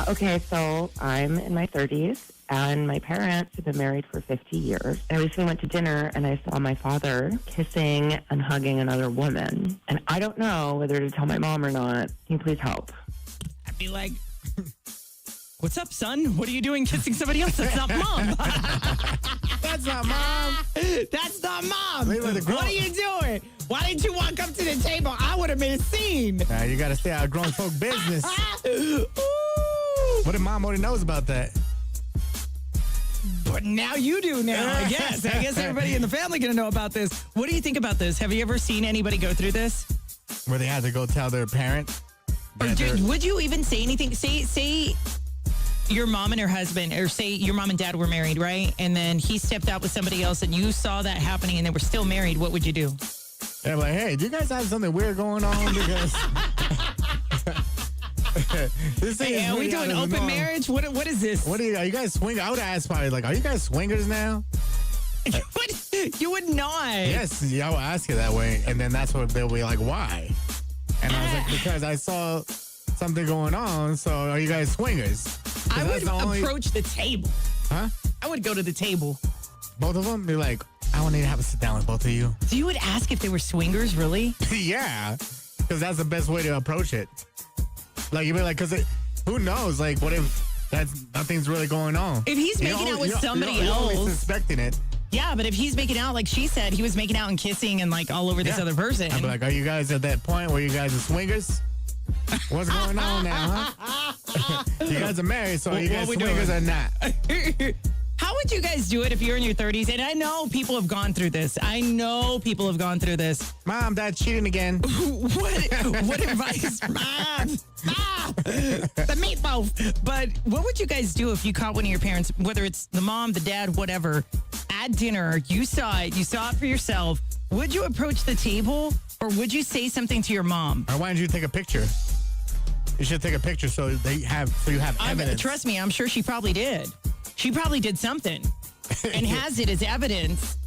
Okay, so I'm in my 30s, and my parents have been married for 50 years. I recently went to dinner, and I saw my father kissing and hugging another woman. And I don't know whether to tell my mom or not. Can you please help? I'd be like, what's up, son? What are you doing kissing somebody else? That's not mom. That's not mom. That's not mom. What are you doing? Why didn't you walk up to the table? I would have made a scene. Nah, you got to stay out of grown folk business. Ooh. What if mom already knows about that? But now you do now, I guess. I guess everybody in the family going to know about this. What do you think about this? Have you ever seen anybody go through this? Where they had to go tell their parent? Or would you even say anything? Say your mom and her husband, or say your mom and dad were married, right? And then he stepped out with somebody else and you saw that happening and they were still married. What would you do? They're like, hey, do you guys have something weird going on? Because this thing is are we doing open marriage? What is this? Are you guys swing? I would ask probably like, are you guys swingers now? You would not. Yes, I will ask you that way, and then that's what they'll be like, why? And I was like, because I saw something going on. So are you guys swingers? I would approach the table. Huh? I would go to the table. Both of them? Be like, I want to have a sit down with both of you. So you would ask if they were swingers, really? Yeah, because that's the best way to approach it. Like, you'd be like, because who knows? Like, what if nothing's really going on? If he's making out with somebody else. You're only suspecting it. Yeah, but if he's making out, like she said, he was making out and kissing and like all over this other person. I'd be like, are you guys at that point where you guys are swingers? What's going on now, huh? You guys are married, so are you guys swingers or not? How would you guys do it if you're in your 30s? And I know people have gone through this. Mom, Dad's cheating again. What advice? Mom, stop. The meatloaf. But what would you guys do if you caught one of your parents, whether it's the mom, the dad, whatever, at dinner, you saw it for yourself. Would you approach the table or would you say something to your mom? Or why don't you take a picture? You should take a picture so you have evidence. Trust me, I'm sure she probably did. She probably did something and has it as evidence.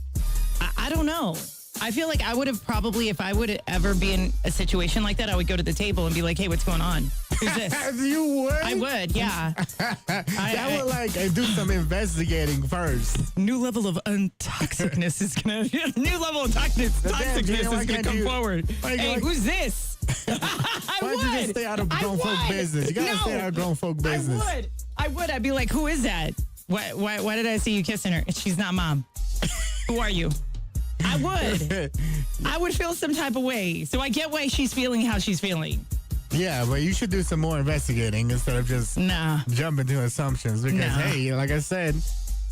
I don't know. I feel like I would have probably, if I would ever be in a situation like that, I would go to the table and be like, hey, what's going on? Who's this? You would? I would, yeah. I would do some investigating first. New level of toxicness is going to, new level of toxicness is going to come forward. Hey, who's this? Why don't you just stay out of grown folk business? You got to stay out of grown folk business. I would. I'd be like, who is that? Why did I see you kissing her? She's not mom. Who are you? I would. I would feel some type of way. So I get why she's feeling how she's feeling. Yeah, but you should do some more investigating instead of just jumping to assumptions. Because, hey, like I said,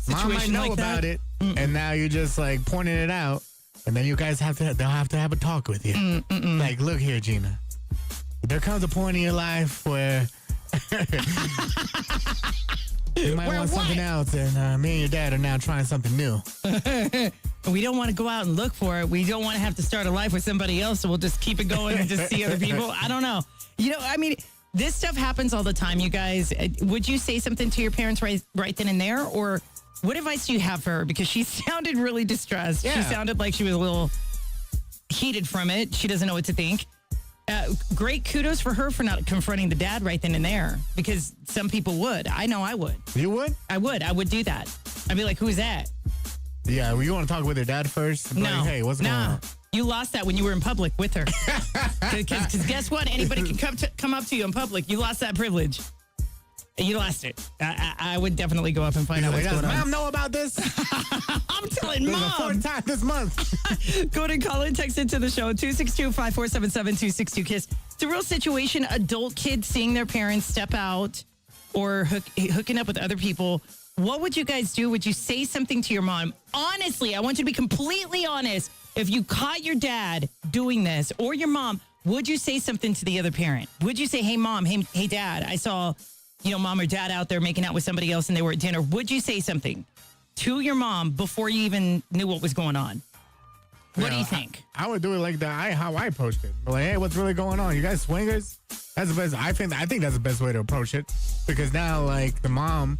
mom might know about it, and now you're just like pointing it out, and then you guys they'll have to have a talk with you. Like, look here, Gina. There comes a point in your life where you might want something else, and me and your dad are now trying something new. We don't want to go out and look for it. We don't want to have to start a life with somebody else, so we'll just keep it going and just see other people. I don't know. I mean, this stuff happens all the time, you guys. Would you say something to your parents right then and there? Or what advice do you have for her? Because she sounded really distressed. Yeah. She sounded like she was a little heated from it. She doesn't know what to think. Great kudos for her for not confronting the dad right then and there, because some people would. I know I would. You would? I would. I would do that. I'd be like, who's that? Yeah, well, you want to talk with your dad first? No. Like, hey, what's going on? You lost that when you were in public with her. Because guess what? Anybody can come up to you in public. You lost that privilege. You lost it. I would definitely go up and find out what's going on. Mom know about this? I'm telling Mom. This is the fourth time this month. Go ahead and call and text into the show, 262-5477-262-KISS. It's a real situation. Adult kids seeing their parents step out or hooking up with other people. What would you guys do? Would you say something to your mom? Honestly, I want you to be completely honest. If you caught your dad doing this or your mom, would you say something to the other parent? Would you say, hey, mom, hey, dad, I saw, mom or dad out there making out with somebody else and they were at dinner. Would you say something to your mom before you even knew what was going on? What do you think? I would do it like how I approached it. Like, hey, what's really going on? You guys swingers? That's the best. I think that's the best way to approach it, because now like the mom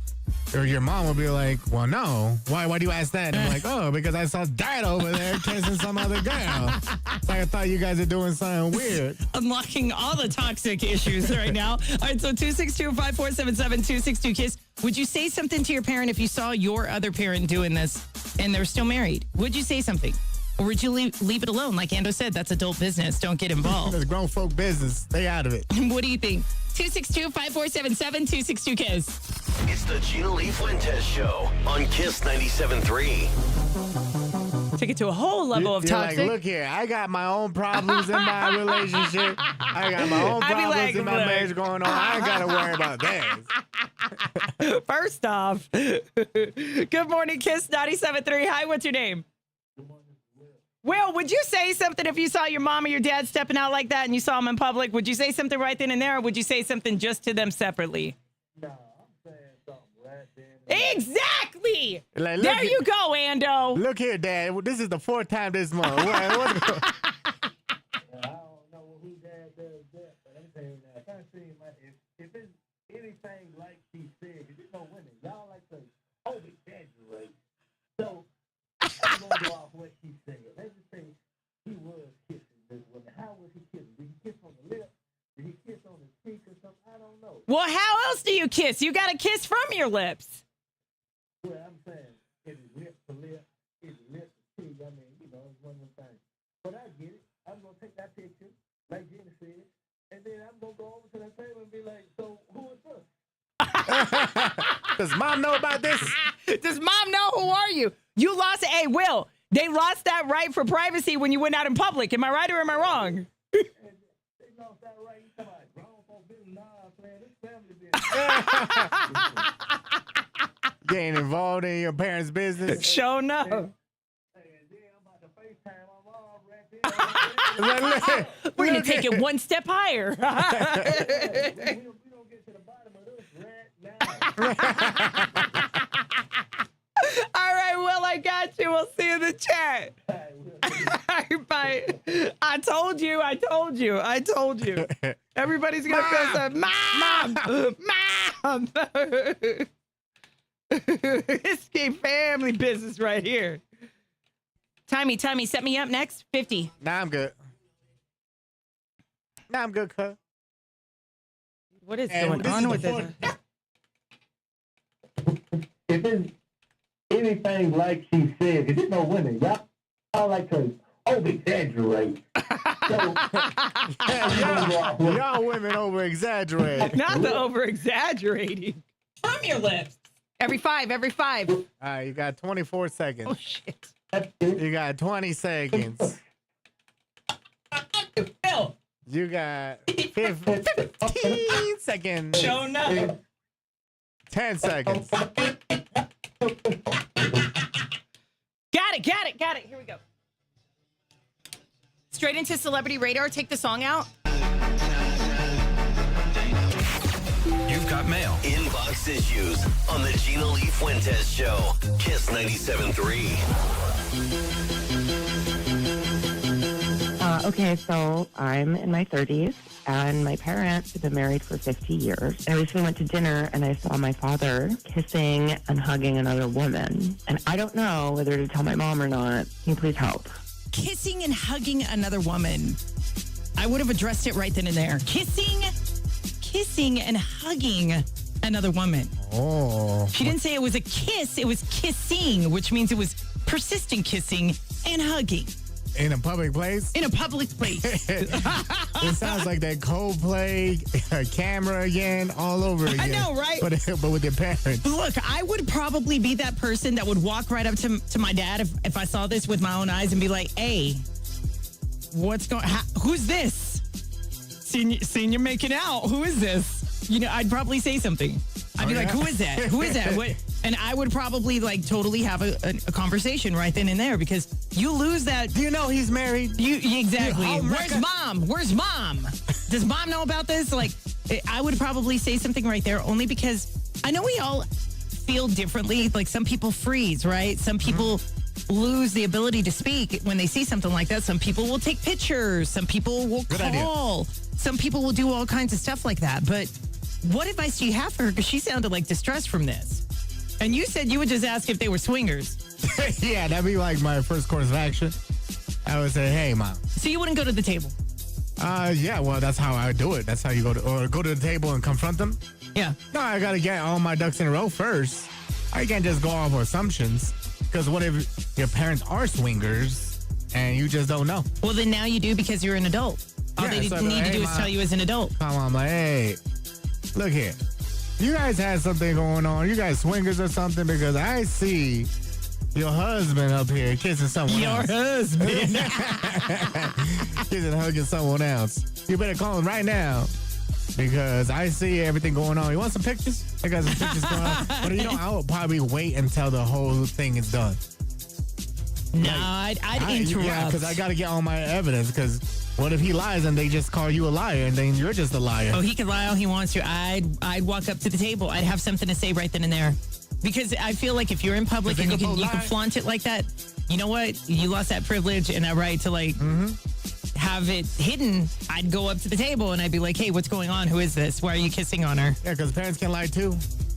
or your mom will be like, well, no. Why do you ask that? And I'm like, oh, because I saw dad over there kissing some other girl. It's like I thought you guys are doing something weird. Unlocking all the toxic issues right now. All right, so 262-5477-262-KISS. Would you say something to your parent if you saw your other parent doing this and they're still married? Would you say something? Or would you leave it alone? Like Ando said, that's adult business. Don't get involved. That's grown folk business. Stay out of it. What do you think? 262-5477-262-KISS. It's the GLF Fuentes Show on KISS 97.3. Take it to a whole level of toxic. Like, look here, I got my own problems in my relationship. I got my own problems in my marriage going on. I ain't got to worry about that. First off, good morning, KISS 97.3. Hi, what's your name? Will, would you say something if you saw your mom or your dad stepping out like that and you saw them in public? Would you say something right then and there, or would you say something just to them separately? No, I'm saying something right then. Exactly. Like, there you go, Ando. Look here, Dad. This is the 4th time this month. What's I don't know who dad does that, but I'm saying that if I see if it's anything like she said, if it's no women, y'all like to over-exaggerate. So I'm going to go off what she said. Let's just say he was kissing this woman. How was he kissing? Did he kiss on the lip? Did he kiss on the cheek or something? I don't know. Well, how else do you kiss? You got to kiss from your lips. Well, I'm saying, is it lip to lip? Is it lip to cheek? I mean, it's one of them things. But I get it. I'm going to take that picture, like Jenny said, and then I'm going to go over to that table and be like, so who is this? Does mom know about this? Does mom know? Who are you? You lost. Hey, Will, they lost that right for privacy when you went out in public. Am I right or am I wrong? They lost that right. You talking about grown folk business? Nah, man, this family business. Getting involved in your parents' business? Show no. Hey, then I'm about to FaceTime my mom right there. We're going to take it one step higher. We don't get to the bottom of this right now. All right, Will, I got you. We'll see you in the chat. Bye. I told you. Everybody's going to feel that. Mom. This is family business right here. Timey, set me up next. 50. Nah, I'm good. Cuz. What is going on with this? If it's anything like she said, if it's no women, y'all like to over-exaggerate. So, y'all women over-exaggerate. Not the over-exaggerating. From your lips. Every five. All right, you got 24 seconds. Oh, shit. You got 20 seconds. Phil. You got 15 seconds. Show no. 10 seconds. Got it. Here we go. Straight into Celebrity Radar. Take the song out. You've got mail. Inbox issues on the GLF Fuentes Show. KISS 97.3. Okay, so I'm in my 30s, and my parents have been married for 50 years. I recently went to dinner, and I saw my father kissing and hugging another woman. And I don't know whether to tell my mom or not. Can you please help? Kissing and hugging another woman. I would have addressed it right then and there. Kissing and hugging another woman. Oh. She didn't say it was a kiss. It was kissing, which means it was persistent kissing and hugging. In a public place? In a public place. It sounds like that Coldplay camera again, all over again. I know, right? But with your parents. Look, I would probably be that person that would walk right up to my dad if I saw this with my own eyes and be like, hey, who's this? Seen you making out. Who is this? I'd probably say something. I'd be like, who is that? Who is that? What? And I would probably like totally have a conversation right then and there because you lose that. Do you know he's married? Exactly. Yeah, Where's mom? Where's mom? Does mom know about this? Like, I would probably say something right there only because I know we all feel differently. Like some people freeze, right? Some people lose the ability to speak when they see something like that. Some people will take pictures. Some people will call. Some people will do all kinds of stuff like that. But what advice do you have for her? Because she sounded like distressed from this. And you said you would just ask if they were swingers. Yeah, that'd be like my first course of action. I would say, hey, mom. So you wouldn't go to the table? Yeah, well, that's how I do it. That's how you go to the table and confront them. Yeah. No, I got to get all my ducks in a row first. I can't just go off of assumptions. Because what if your parents are swingers and you just don't know? Well, then now you do because you're an adult. All they need to do is tell you as an adult. Come on, I'm like, hey, look here. You guys had something going on. You guys swingers or something? Because I see your husband up here kissing someone else. Your husband. Kissing and hugging someone else. You better call him right now. Because I see everything going on. You want some pictures? I got some pictures going on. But I would probably wait until the whole thing is done. No, I'd interrupt. Yeah, because I got to get all my evidence. Because what if he lies and they just call you a liar and then you're just a liar? Oh, he can lie all he wants to. I'd walk up to the table. I'd have something to say right then and there. Because I feel like if you're in public and you can flaunt it like that, you know what? You lost that privilege and that right to like have it hidden. I'd go up to the table and I'd be like, hey, what's going on? Who is this? Why are you kissing on her? Yeah, because parents can lie too.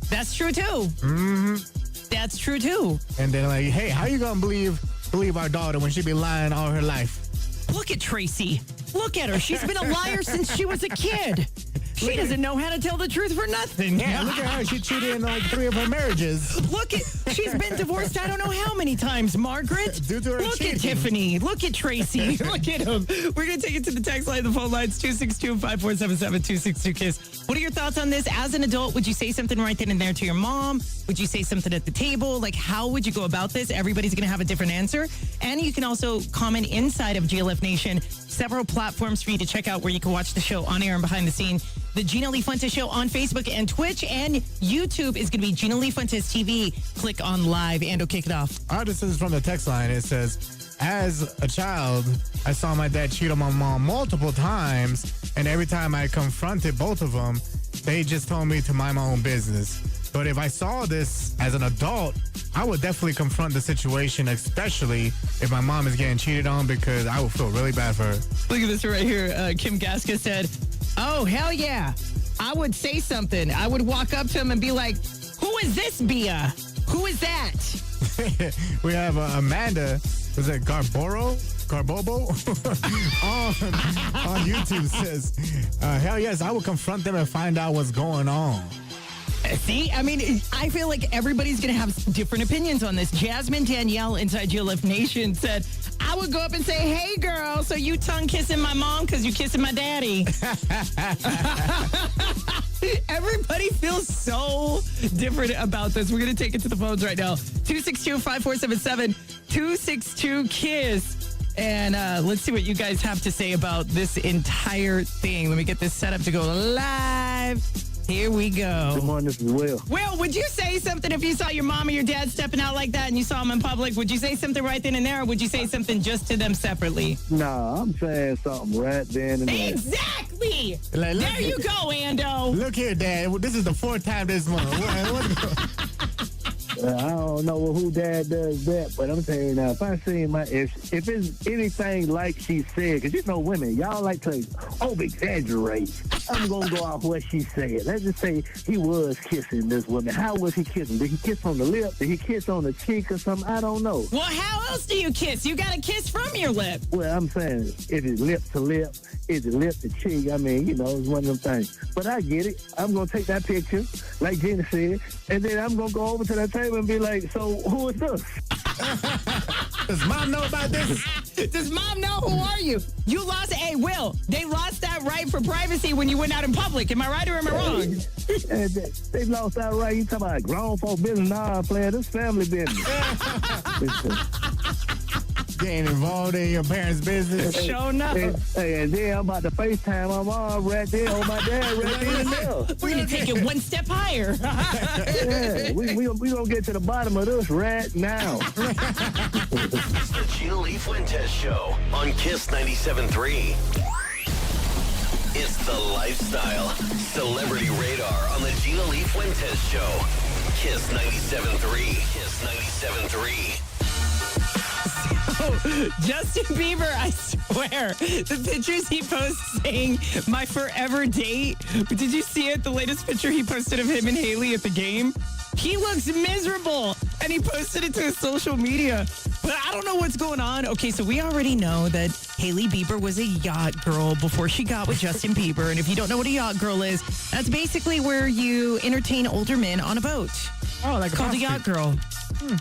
That's true too. Mm-hmm. That's true too. And then like, hey, how you gonna believe our daughter when she be lying all her life? Look at Tracy. Look at her. She's been a liar since she was a kid. She doesn't know how to tell the truth for nothing. Yeah, look at her. She cheated in like 3 of her marriages. She's been divorced I don't know how many times, Margaret. Due to her Look cheating. at Tiffany. Look at Tracy. Look at him. We're going to take it to the text line, the phone lines, 262-5477-262-KISS. What are your thoughts on this? As an adult, would you say something right then and there to your mom? Would you say something at the table? Like, how would you go about this? Everybody's going to have a different answer. And you can also comment inside of GLF Nation. Several platforms for you to check out where you can watch the show on air and behind the scene. The Gina Lee Fuentes Show on Facebook and Twitch, and YouTube is going to be Gina Lee Fuentes TV. Click on live and it'll kick it off. This is from the text line. It says, as a child, I saw my dad cheat on my mom multiple times, and every time I confronted both of them, they just told me to mind my own business. But if I saw this as an adult, I would definitely confront the situation, especially if my mom is getting cheated on, because I would feel really bad for her. Look at this right here. Kim Gaska said, oh, hell yeah. I would say something. I would walk up to him and be like, who is this Bia? Who is that? We have Amanda, was it Garbobo? on YouTube says, hell yes, I would confront them and find out what's going on. See, I mean, I feel like everybody's going to have different opinions on this. Jasmine Danielle inside GLF Nation said, I would go up and say, hey, girl, so you tongue kissing my mom because you kissing my daddy. Everybody feels so different about this. We're going to take it to the phones right now. 262-5477, 262-KISS. And let's see what you guys have to say about this entire thing. Let me get this set up to go live. Here we go. Good morning, this is Will. Will, would you say something if you saw your mom or your dad stepping out like that and you saw them in public? Would you say something right then and there, or would you say something just to them separately? Nah, I'm saying something right then and there. Exactly! Like, there you go, Ando. Look here, Dad. This is the 4th time this month. I don't know who dad does that, but I'm saying now, if I see if it's anything like she said, because you know women, y'all like to over-exaggerate. I'm going to go off what she said. Let's just say he was kissing this woman. How was he kissing? Did he kiss on the lip? Did he kiss on the cheek or something? I don't know. Well, how else do you kiss? You got to kiss from your lip. Well, I'm saying, is it lip to lip? Is it lip to cheek? I mean, it's one of them things. But I get it. I'm going to take that picture, like Gina said, and then I'm going to go over to that table and be like, so who is this? Does mom know about this? Does mom know? Who are you? You lost, hey, Will, they lost that right for privacy when you went out in public. Am I right or am I wrong? They lost that right. You talking about grown folk business? Nah, player, this family business. getting involved in your parents' business. Show enough. Hey, and then I'm about to FaceTime my mom right there on my dad right there. We're going to take it one step higher. Yeah, we gonna get to the bottom of this right now. The Gina Lee Fuentes Show on Kiss 97.3. It's the lifestyle. Celebrity Radar on the Gina Lee Fuentes Show. Kiss 97.3. Kiss 97.3. Justin Bieber, I swear, the pictures he posts saying my forever date. Did you see it? The latest picture he posted of him and Haley at the game. He looks miserable, and he posted it to his social media. But I don't know what's going on. Okay, so we already know that Haley Bieber was a yacht girl before she got with Justin Bieber. And if you don't know what a yacht girl is, that's basically where you entertain older men on a boat. Oh, like called a yacht girl.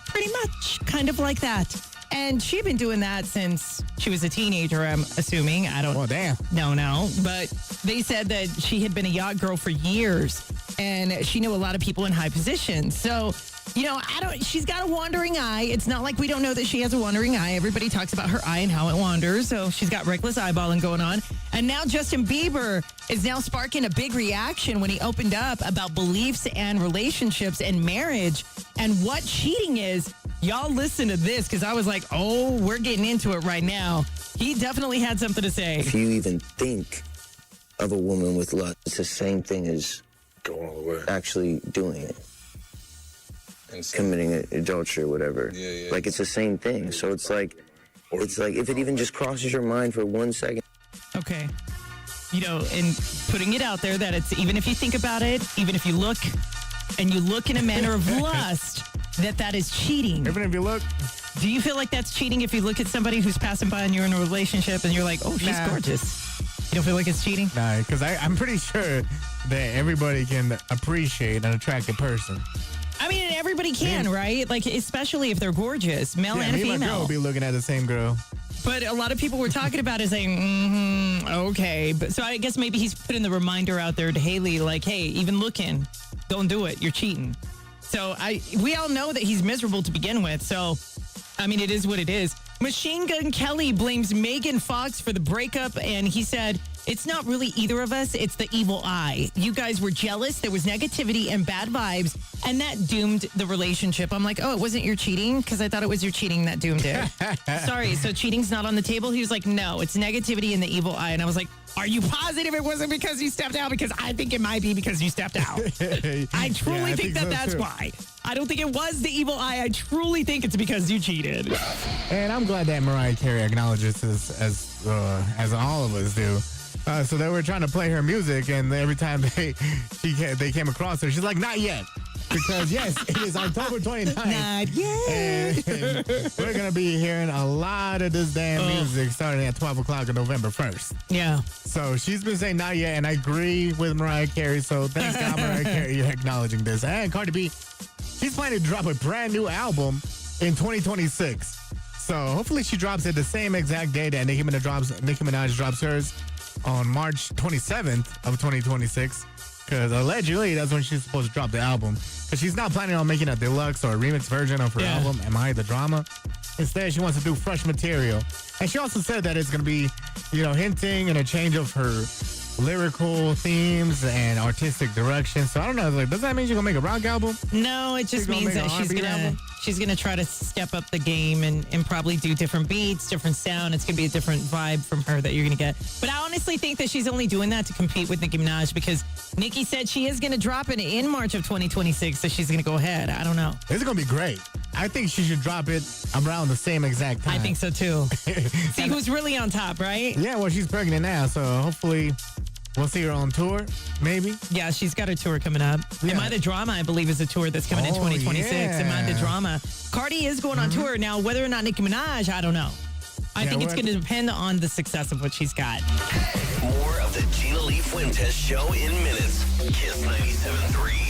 Pretty much, kind of like that. And she'd been doing that since she was a teenager, I'm assuming. I don't Oh, damn. No. But they said that she had been a yacht girl for years, and she knew a lot of people in high positions. So, she's got a wandering eye. It's not like we don't know that she has a wandering eye. Everybody talks about her eye and how it wanders. So she's got reckless eyeballing going on. And now Justin Bieber is now sparking a big reaction when he opened up about beliefs and relationships and marriage and what cheating is. Y'all listen to this, because I was like, oh, we're getting into it right now. He definitely had something to say. If you even think of a woman with lust, it's the same thing as Go all the way. actually doing it. And so, Committing adultery or whatever. Yeah. Like, it's the same thing. So it's like if it even just crosses your mind for 1 second. Okay. And putting it out there that it's, even if you think about it, even if you look in a manner of lust, that is cheating. Even if you look. Do you feel like that's cheating if you look at somebody who's passing by and you're in a relationship and you're like, oh, she's gorgeous? You don't feel like it's cheating? Nah, because I'm pretty sure that everybody can appreciate an attractive person. I mean, everybody can, right? Like, especially if they're gorgeous, male and me and my girl female. will be looking at the same girl. But a lot of people were talking about it saying, okay. But so I guess maybe he's putting the reminder out there to Haley, like, hey, even looking, don't do it. You're cheating. So we all know that he's miserable to begin with. So, I mean, it is what it is. Machine Gun Kelly blames Megan Fox for the breakup, and he said, it's not really either of us. It's the evil eye. You guys were jealous. There was negativity and bad vibes, and that doomed the relationship. I'm like, oh, it wasn't your cheating? Because I thought it was your cheating that doomed it. Sorry, so cheating's not on the table? He was like, no, it's negativity and the evil eye. And I was like, are you positive it wasn't because you stepped out? Because I think it might be because you stepped out. I truly think that's so why. I don't think it was the evil eye. I truly think it's because you cheated. And I'm glad that Mariah Carey acknowledges this as all of us do. So they were trying to play her music, and every time they came across her, she's like, not yet. Because, yes, it is October 29th. Not yet. And we're going to be hearing a lot of this damn music starting at 12 o'clock on November 1st. Yeah. So she's been saying not yet, and I agree with Mariah Carey. So thanks, God, Mariah Carey, you're acknowledging this. And Cardi B, she's planning to drop a brand new album in 2026. So hopefully she drops it the same exact day that Nicki Minaj drops hers on March 27th of 2026. Because allegedly that's when she's supposed to drop the album. Because she's not planning on making a deluxe or a remix version of her album, Am I the Drama? Instead, she wants to do fresh material. And she also said that it's going to be, hinting and a change of her lyrical themes and artistic direction. So I don't know. Like, does that mean she's going to make a rock album? No, it just means that she's gonna try to step up the game and probably do different beats, different sound. It's gonna be a different vibe from her that you're gonna get. But I honestly think that she's only doing that to compete with Nicki Minaj, because Nicki said she is gonna drop it in March of 2026, so she's gonna go ahead. I don't know. It's gonna be great. I think she should drop it around the same exact time. I think so too. See who's really on top, right? Yeah, well, she's pregnant now, so hopefully we'll see her on tour, maybe. Yeah, she's got a tour coming up. Yeah. Am I the Drama, I believe, is a tour that's coming in 2026. Yeah. Am I the Drama? Cardi is going on tour. Now, whether or not Nicki Minaj, I don't know. I think it's going to depend on the success of what she's got. More of the Gina Lee Fuentes Show in minutes. Kiss 97.3.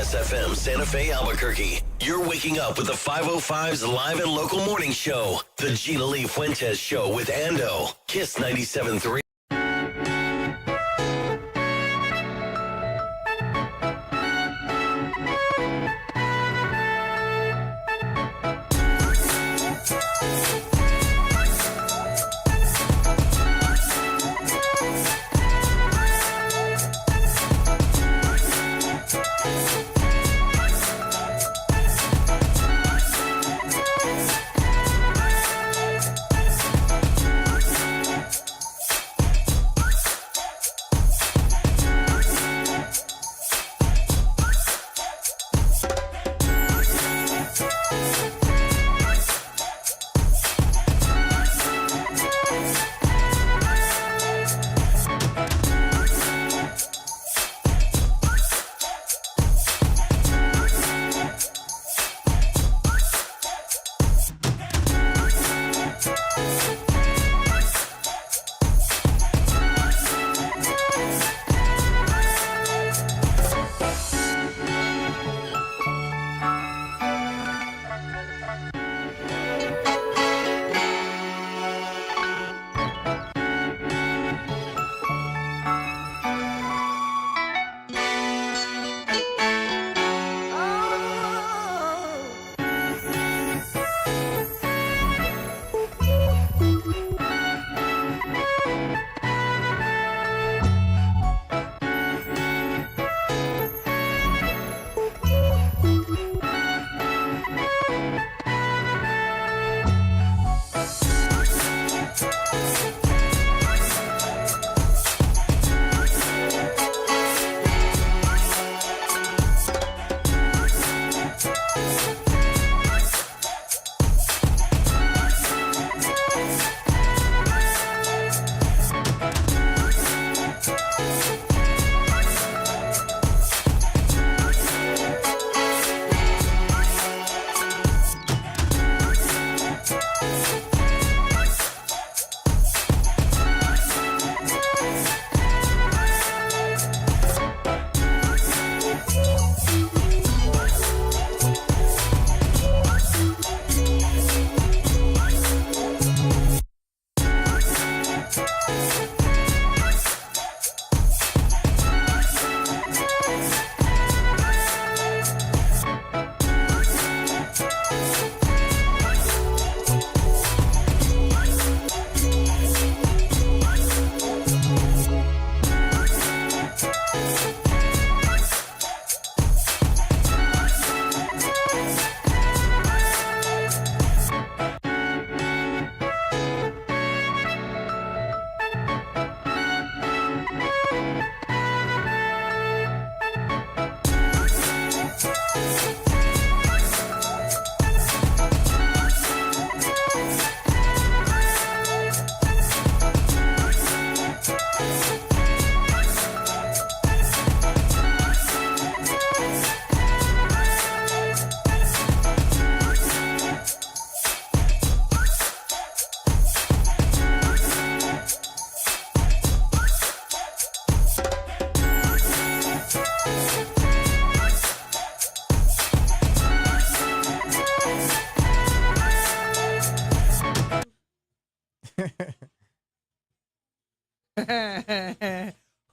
Kiss FM Santa Fe, Albuquerque. You're waking up with the 505's live and local morning show. The GLF Fuentes Show with Ando. Kiss 97.3.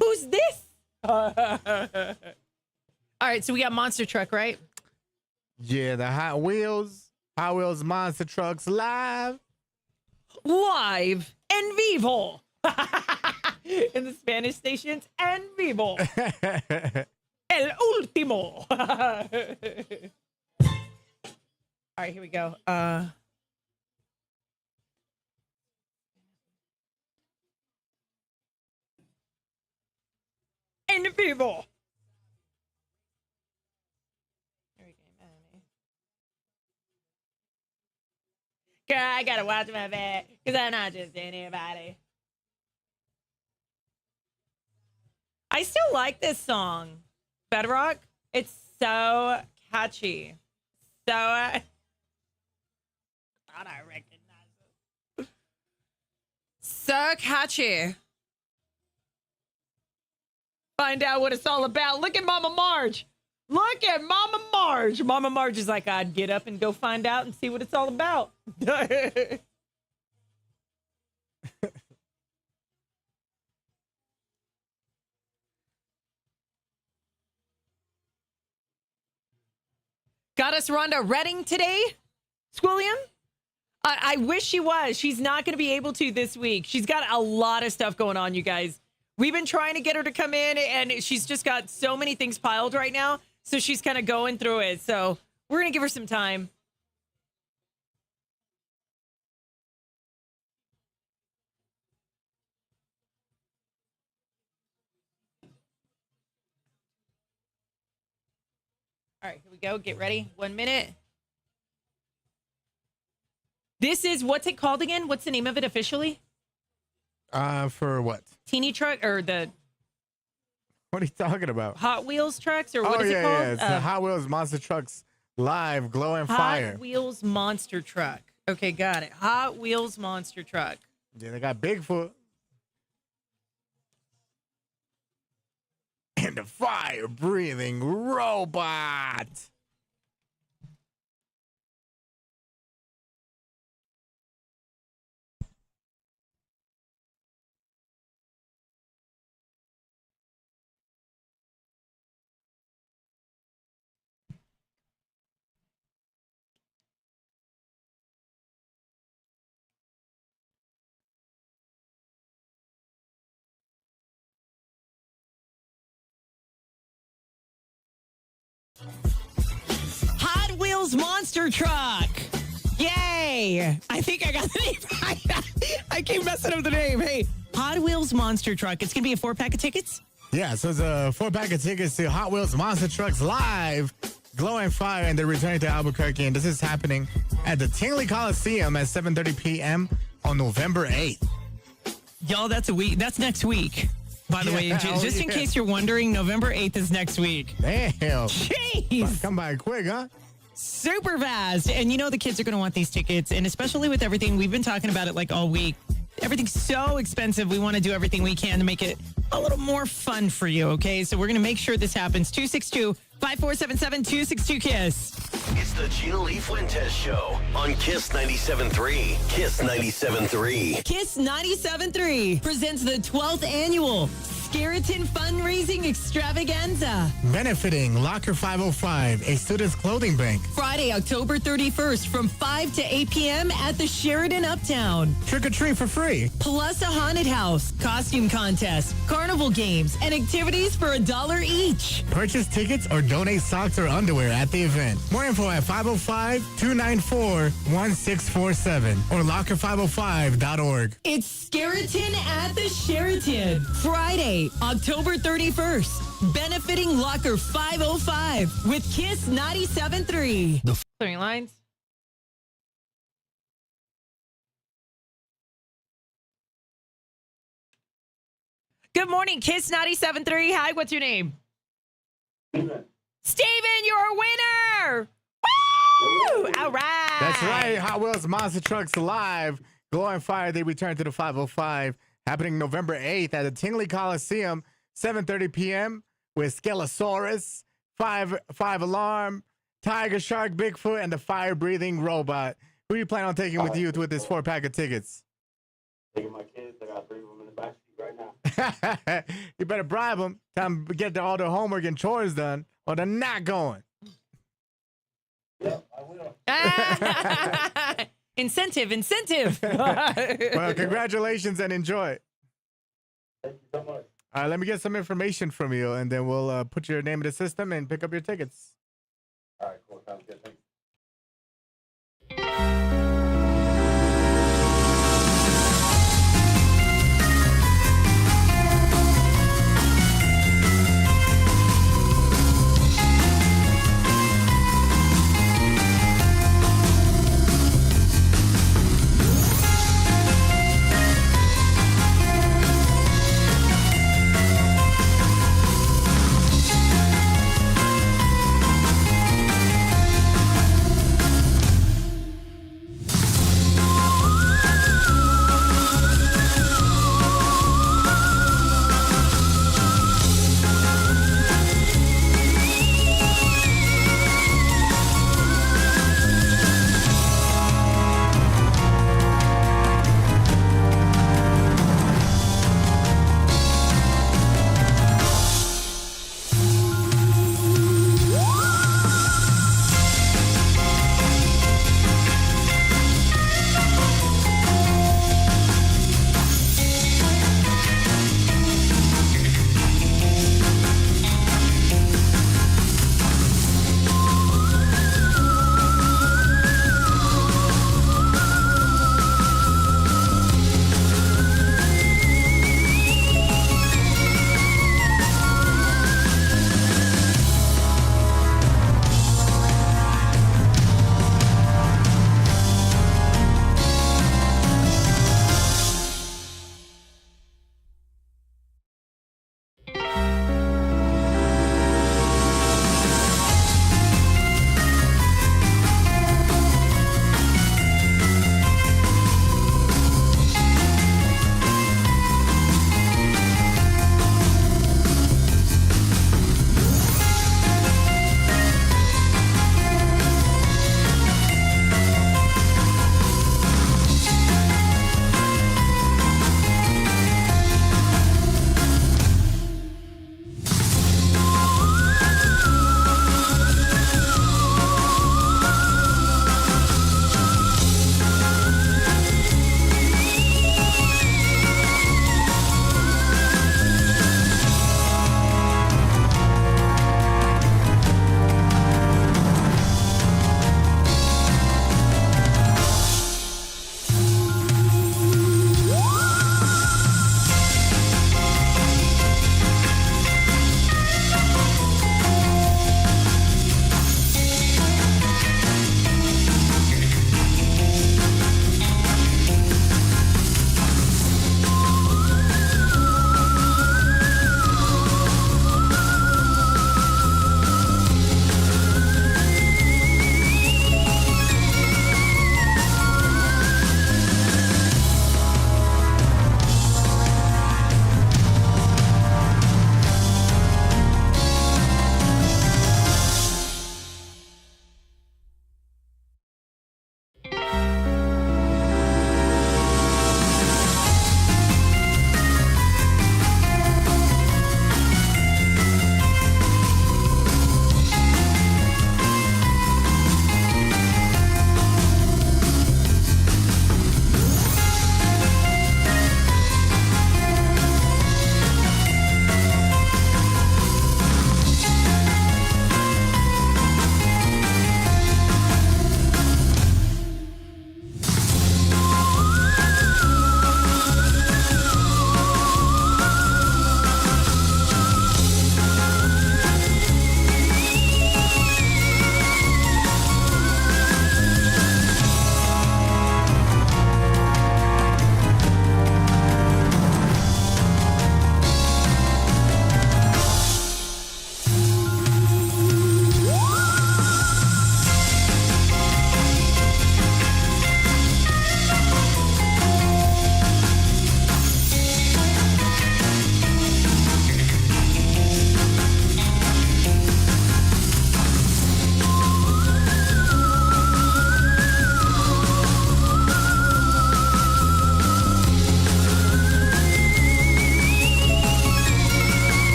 Who's this? All right, so we got Monster Truck, right? Yeah, the Hot Wheels Monster Trucks live En vivo. In the Spanish stations, en vivo. El último. All right, here we go. En vivo. Girl, I gotta watch my back because I'm not just anybody. I still like this song, Bedrock. It's so catchy. So I thought I recognized it. So catchy. Find out what it's all about. Look at Mama Marge. Look at Mama Marge. Mama Marge is like, I'd get up and go find out and see what it's all about. Got us Rhonda Redding today, Squilliam? I wish she was. She's not going to be able to this week. She's got a lot of stuff going on, you guys. We've been trying to get her to come in, and she's just got so many things piled right now. So she's kind of going through it. So we're going to give her some time. All right, here we go. Get ready. 1 minute. This is, what's it called again? What's the name of it officially? For what? Teeny truck or the... What are you talking about? Hot Wheels trucks or what is it called? Yeah, it's the Hot Wheels Monster Trucks Live Glow and Fire. Hot Wheels Monster Truck. Okay, got it. Hot Wheels Monster Truck. Yeah, they got Bigfoot. And the fire-breathing robot. Hot Wheels Monster Truck. Yay. I think I got the name. I keep messing up the name. Hey, Hot Wheels Monster Truck. It's going to be a 4-pack of tickets? Yeah, so it's a 4-pack of tickets to Hot Wheels Monster Trucks Live Glow and Fire, and they're returning to Albuquerque. And this is happening at the Tingley Coliseum at 7:30 p.m. on November 8th. Y'all, that's a week. That's next week. By the way, just in case you're wondering, November 8th is next week. Damn. Jeez. Come by quick, huh? Super fast. And you know the kids are going to want these tickets. And especially with everything, we've been talking about it like all week. Everything's so expensive. We want to do everything we can to make it a little more fun for you, okay? So we're going to make sure this happens. 262-5477-262-KISS. It's the Gina Lee Fuentes Show on Kiss 97.3. Kiss 97.3. Kiss 97.3 presents the 12th annual Skeleton Fundraising Extravaganza. Benefiting Locker 505, a student's clothing bank. Friday, October 31st from 5 to 8 p.m. at the Sheridan Uptown. Trick or treat for free. Plus a haunted house, costume contest, carnival games, and activities for $1 each. Purchase tickets or donate socks or underwear at the event. More info at 505-294-1647 or locker505.org. It's Skeleton at the Sheraton. Friday, October 31st. Benefiting Locker 505 with Kiss 97.3. The clearing lines. Good morning, Kiss 97.3. Hi, what's your name? Steven, you're a winner! Woo! All right. That's right. Hot Wheels Monster Trucks Live Glow and Fire. They return to the 505, happening November 8th at the Tingley Coliseum, 7:30 p.m. with Skelesaurus, five alarm, Tiger Shark, Bigfoot, and the fire-breathing robot. Who do you plan on taking with you with this 4-pack of tickets? Taking my kids. I got 3 of them in the backseat right now. You better bribe them. Tell them to get all their homework and chores done, or they're not going. Yep, I will. Incentive. Well, congratulations and enjoy. Thank you so much. All right, let me get some information from you, and then we'll put your name in the system and pick up your tickets. All right, cool. Sounds good. Thank you.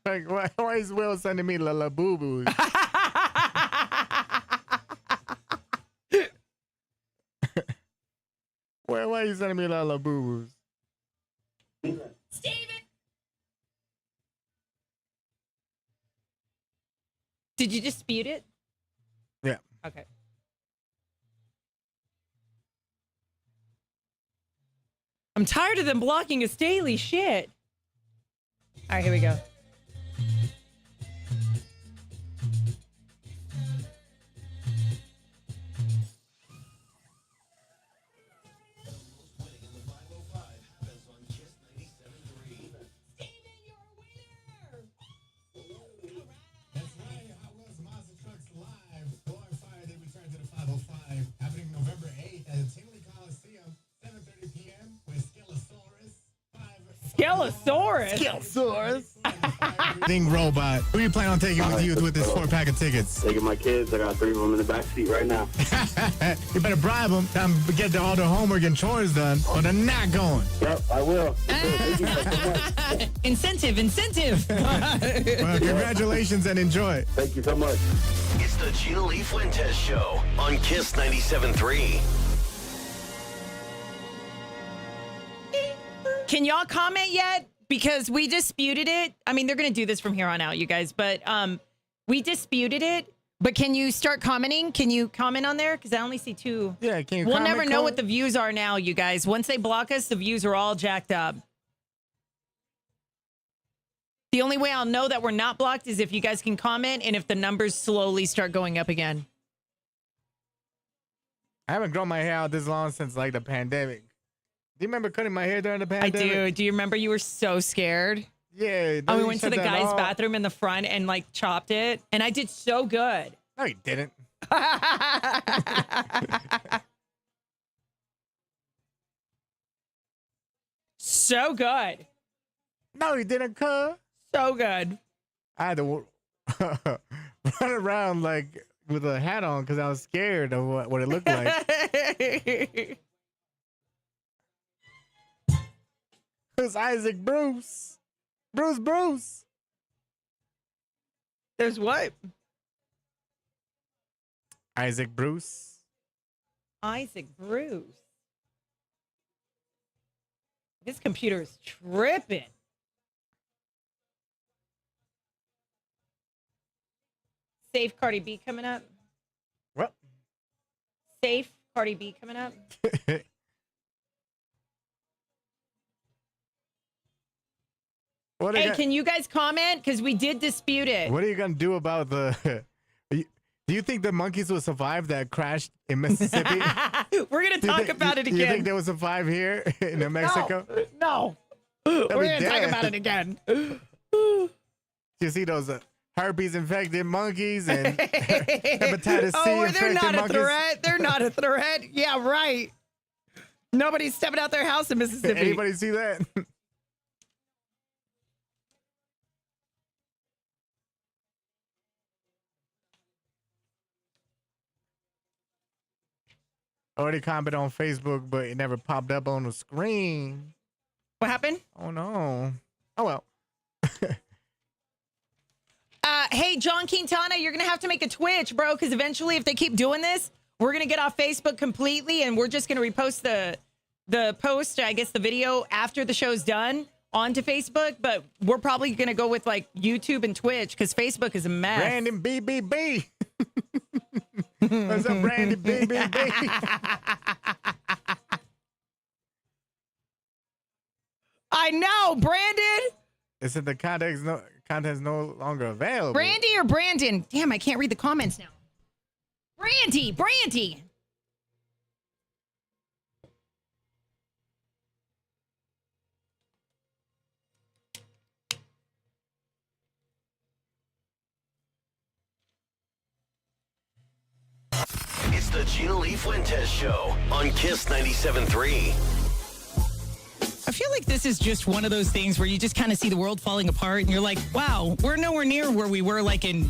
Like, why is Will sending me la la boo boos? Why are you sending me la la boo boos? Steven! Did you dispute it? Yeah. Okay. I'm tired of them blocking us daily. Shit. All right, here we go. Happening November 8th at the Tingley Coliseum, 7:30 p.m. with Skelesaurus? Thing robot. Who you plan on taking with you with this 4-pack of tickets? Taking my kids. I got 3 of them in the back seat right now. You better bribe them. Time to get all their homework and chores done, or they're not going. Yep, I will. Thank you so much. Incentive. Well, congratulations and enjoy. Thank you so much. It's the Gina Lee Fuentes Show on Kiss 97.3. Can y'all comment yet? Because we disputed it. I mean, they're going to do this from here on out, you guys. But we disputed it. But can you start commenting? Can you comment on there? Because I only see 2. Yeah, can you We'll comment, never know Cole? what the views are now, you guys. Once they block us, the views are all jacked up. The only way I'll know that we're not blocked is if you guys can comment and if the numbers slowly start going up again. I haven't grown my hair out this long since like the pandemic. Do you remember cutting my hair during the pandemic? I do. Do you remember you were so scared? Yeah. We went to the guy's bathroom in the front and like chopped it. And I did so good. No, you didn't. So good. No, you didn't, cuz. So good. I had to run around like with a hat on because I was scared of what it looked like. It's Isaac Bruce. Bruce. There's what? Isaac Bruce. Isaac Bruce. This computer is tripping. Safe Cardi B coming up. What? Safe Cardi B coming up. Hey, can you guys comment? Because we did dispute it. What are you going to do about the... Do you think the monkeys will survive that crashed in Mississippi? We're going to talk about it again. You think they will survive here in New Mexico? No. We're going to talk about it again. You see those herpes infected monkeys and hepatitis C infected they're not monkeys? a threat. They're not a threat. Yeah, right. Nobody's stepping out their house in Mississippi. Anybody see that? Already commented on Facebook, but it never popped up on the screen. What happened? Oh, no. Oh, well. Hey, John Quintana, you're going to have to make a Twitch, bro, because eventually if they keep doing this, we're going to get off Facebook completely, and we're just going to repost the post, I guess the video after the show's done onto Facebook, but we're probably going to go with, like, YouTube and Twitch because Facebook is a mess. Brandon BBB. What's up, Brandon BBB? I know, Brandon. It said the content's no longer available. Brandy or Brandon? Damn, I can't read the comments now. Brandy. It's the Gina Lee Fuentes Show on Kiss 97.3. I feel like this is just one of those things where you just kind of see the world falling apart and you're like, wow, we're nowhere near where we were like in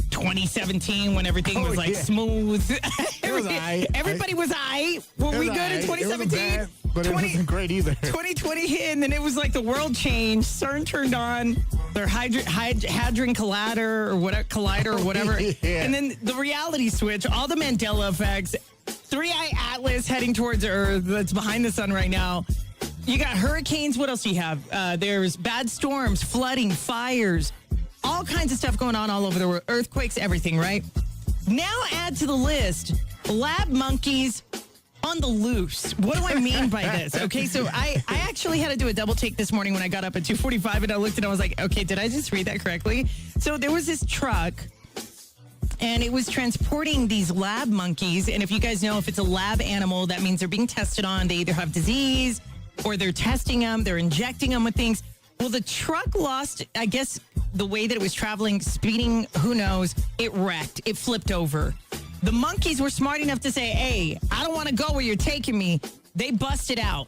2017 when everything was like smooth. It was aight. Everybody was aight. Were we good in 2017? It wasn't bad, but it wasn't great either. 2020 hit and then it was like the world changed. CERN turned on. Their hadron collider or whatever. Yeah. And then the reality switch, all the Mandela effects, Three-Eye Atlas heading towards Earth that's behind the sun right now. You got hurricanes. What else do you have? There's bad storms, flooding, fires, all kinds of stuff going on all over the world. Earthquakes, everything, right? Now add to the list lab monkeys on the loose. What do I mean by this? Okay, so I actually had to do a double take this morning when I got up at 2:45 and I looked and I was like, okay, did I just read that correctly? So there was this truck and it was transporting these lab monkeys. And if you guys know, if it's a lab animal, that means they're being tested on. They either have disease or they're testing them, they're injecting them with things. Well, the truck lost, I guess, the way that it was traveling, speeding, who knows, it wrecked. It flipped over. The monkeys were smart enough to say, hey, I don't want to go where you're taking me. They busted out.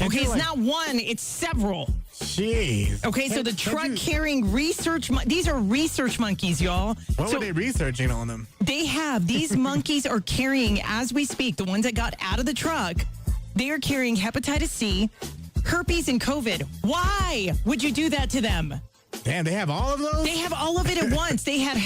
Okay, it's not one, it's several. Jeez. Okay, so the truck carrying research, these are research monkeys, y'all. What were they researching on them? They have, these monkeys are carrying, as we speak, the ones that got out of the truck, they are carrying hepatitis C, herpes, and COVID. Why would you do that to them? Damn, they have all of those? They have all of it at once. They had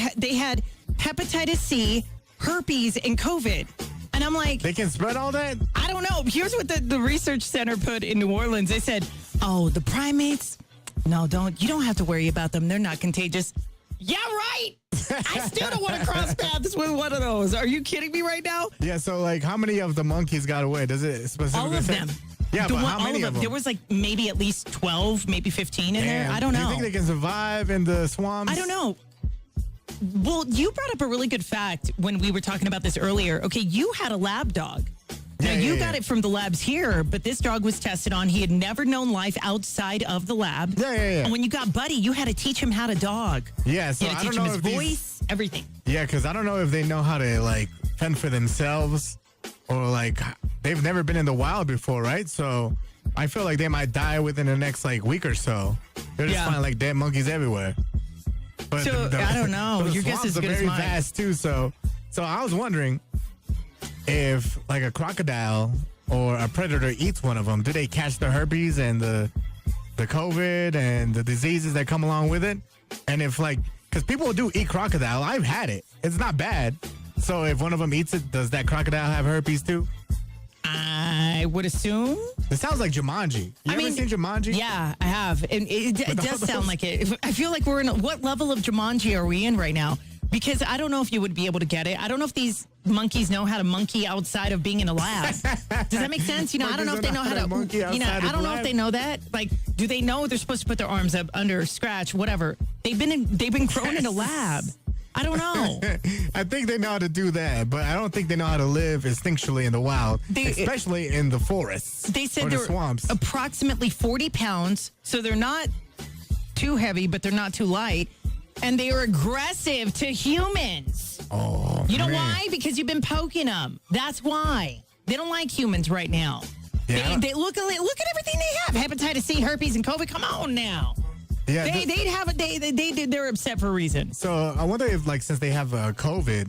hepatitis C, herpes, and COVID. And I'm like... They can spread all that? I don't know. Here's what the research center put in New Orleans. They said, oh, the primates? No, you don't have to worry about them. They're not contagious. Yeah, right. I still don't want to cross paths with one of those. Are you kidding me right now? Yeah, so like how many of the monkeys got away? Does it specifically all of say? them. Yeah, but how many of them? There was like maybe at least 12, maybe 15 in there. I don't know. Do you think they can survive in the swamps? I don't know. Well, you brought up a really good fact when we were talking about this earlier. Okay, you had a lab dog. Now, you got it from the labs here, but this dog was tested on. He had never known life outside of the lab. Yeah. And when you got Buddy, you had to teach him how to dog. Yeah, so you had I to teach don't him know his if voice, everything. Yeah, because I don't know if they know how to like fend for themselves or like they've never been in the wild before, right? So I feel like they might die within the next like week or so. They're just finding like dead monkeys everywhere. But so I don't know. The Your guess is swamps are good as very mine. vast too. So I was wondering if like a crocodile or a predator eats one of them, do they catch the herpes and the COVID and the diseases that come along with it? And if like, because people do eat crocodile, I've had it. It's not bad. So if one of them eats it, does that crocodile have herpes too? I would assume. It sounds like Jumanji. You ever seen Jumanji? Yeah, I have. And it does sound like it. I feel like we're in, what level of Jumanji are we in right now? Because I don't know if you would be able to get it. I don't know if these monkeys know how to monkey outside of being in a lab. Does that make sense? You know, I don't know if they know how to monkey outside I don't know if they know that. Like, do they know they're supposed to put their arms up under, scratch, whatever? They've been grown in a lab. I don't know. I think they know how to do that, but I don't think they know how to live instinctually in the wild, especially in the forests. They said the they're swamps. Approximately 40 pounds, so they're not too heavy, but they're not too light. And they are aggressive to humans. Oh, you know man. why? Because you've been poking them. That's why. They don't like humans right now. Yeah. They look at everything they have. Hepatitis C, herpes, and COVID. Come on now. Yeah, they're upset for a reason. So I wonder if, like, since they have COVID,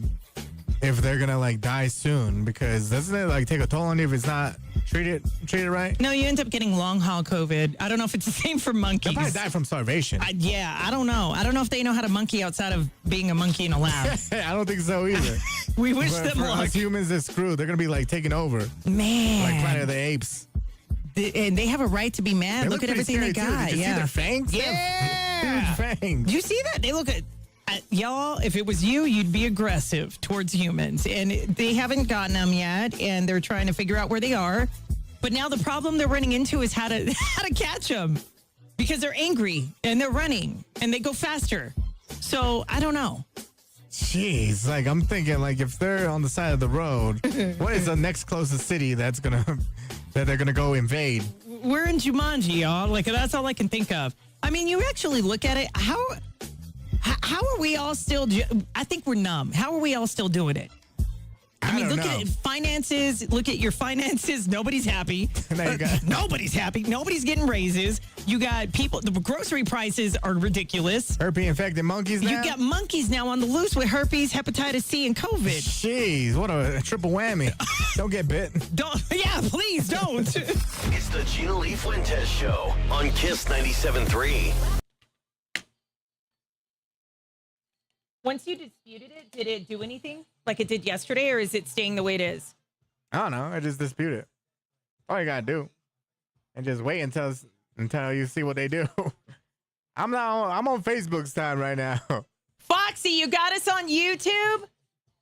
if they're gonna like die soon, because doesn't it like take a toll on you if it's not treated right? No, you end up getting long haul COVID. I don't know if it's the same for monkeys. They'll probably die from starvation. I don't know. I don't know if they know how to monkey outside of being a monkey in a lab. I don't think so either. We wish but them for luck. us humans, they're screwed. They're gonna be like taking over, man. like Planet of the Apes. And they have a right to be mad. They Look at everything they got. Did you see their fangs? Yeah. Huge fangs. Do you see that? They look at y'all. If it was you, you'd be aggressive towards humans, and they haven't gotten them yet, and they're trying to figure out where they are. But now the problem they're running into is how to catch them, because they're angry and they're running and they go faster. So I don't know. Jeez, like I'm thinking, like if they're on the side of the road, what is the next closest city that they're gonna go invade? We're in Jumanji, y'all. Like that's all I can think of. I mean, you actually look at it. How are we all still? I think we're numb. How are we all still doing it? I mean, look at finances. Look at your finances. Nobody's happy. Nobody's happy. Nobody's getting raises. You got people. The grocery prices are ridiculous. Herpes infected monkeys now? You got monkeys now on the loose with herpes, hepatitis C, and COVID. Jeez, what a triple whammy. Don't get bit. Yeah, please don't. It's the Gina Lee Fuentes Show on Kiss 97.3. Once you disputed it, did it do anything like it did yesterday, or is it staying the way it is? I don't know. I just dispute it. All you gotta do, and just wait until you see what they do. I'm on Facebook's time right now. Foxy, you got us on YouTube?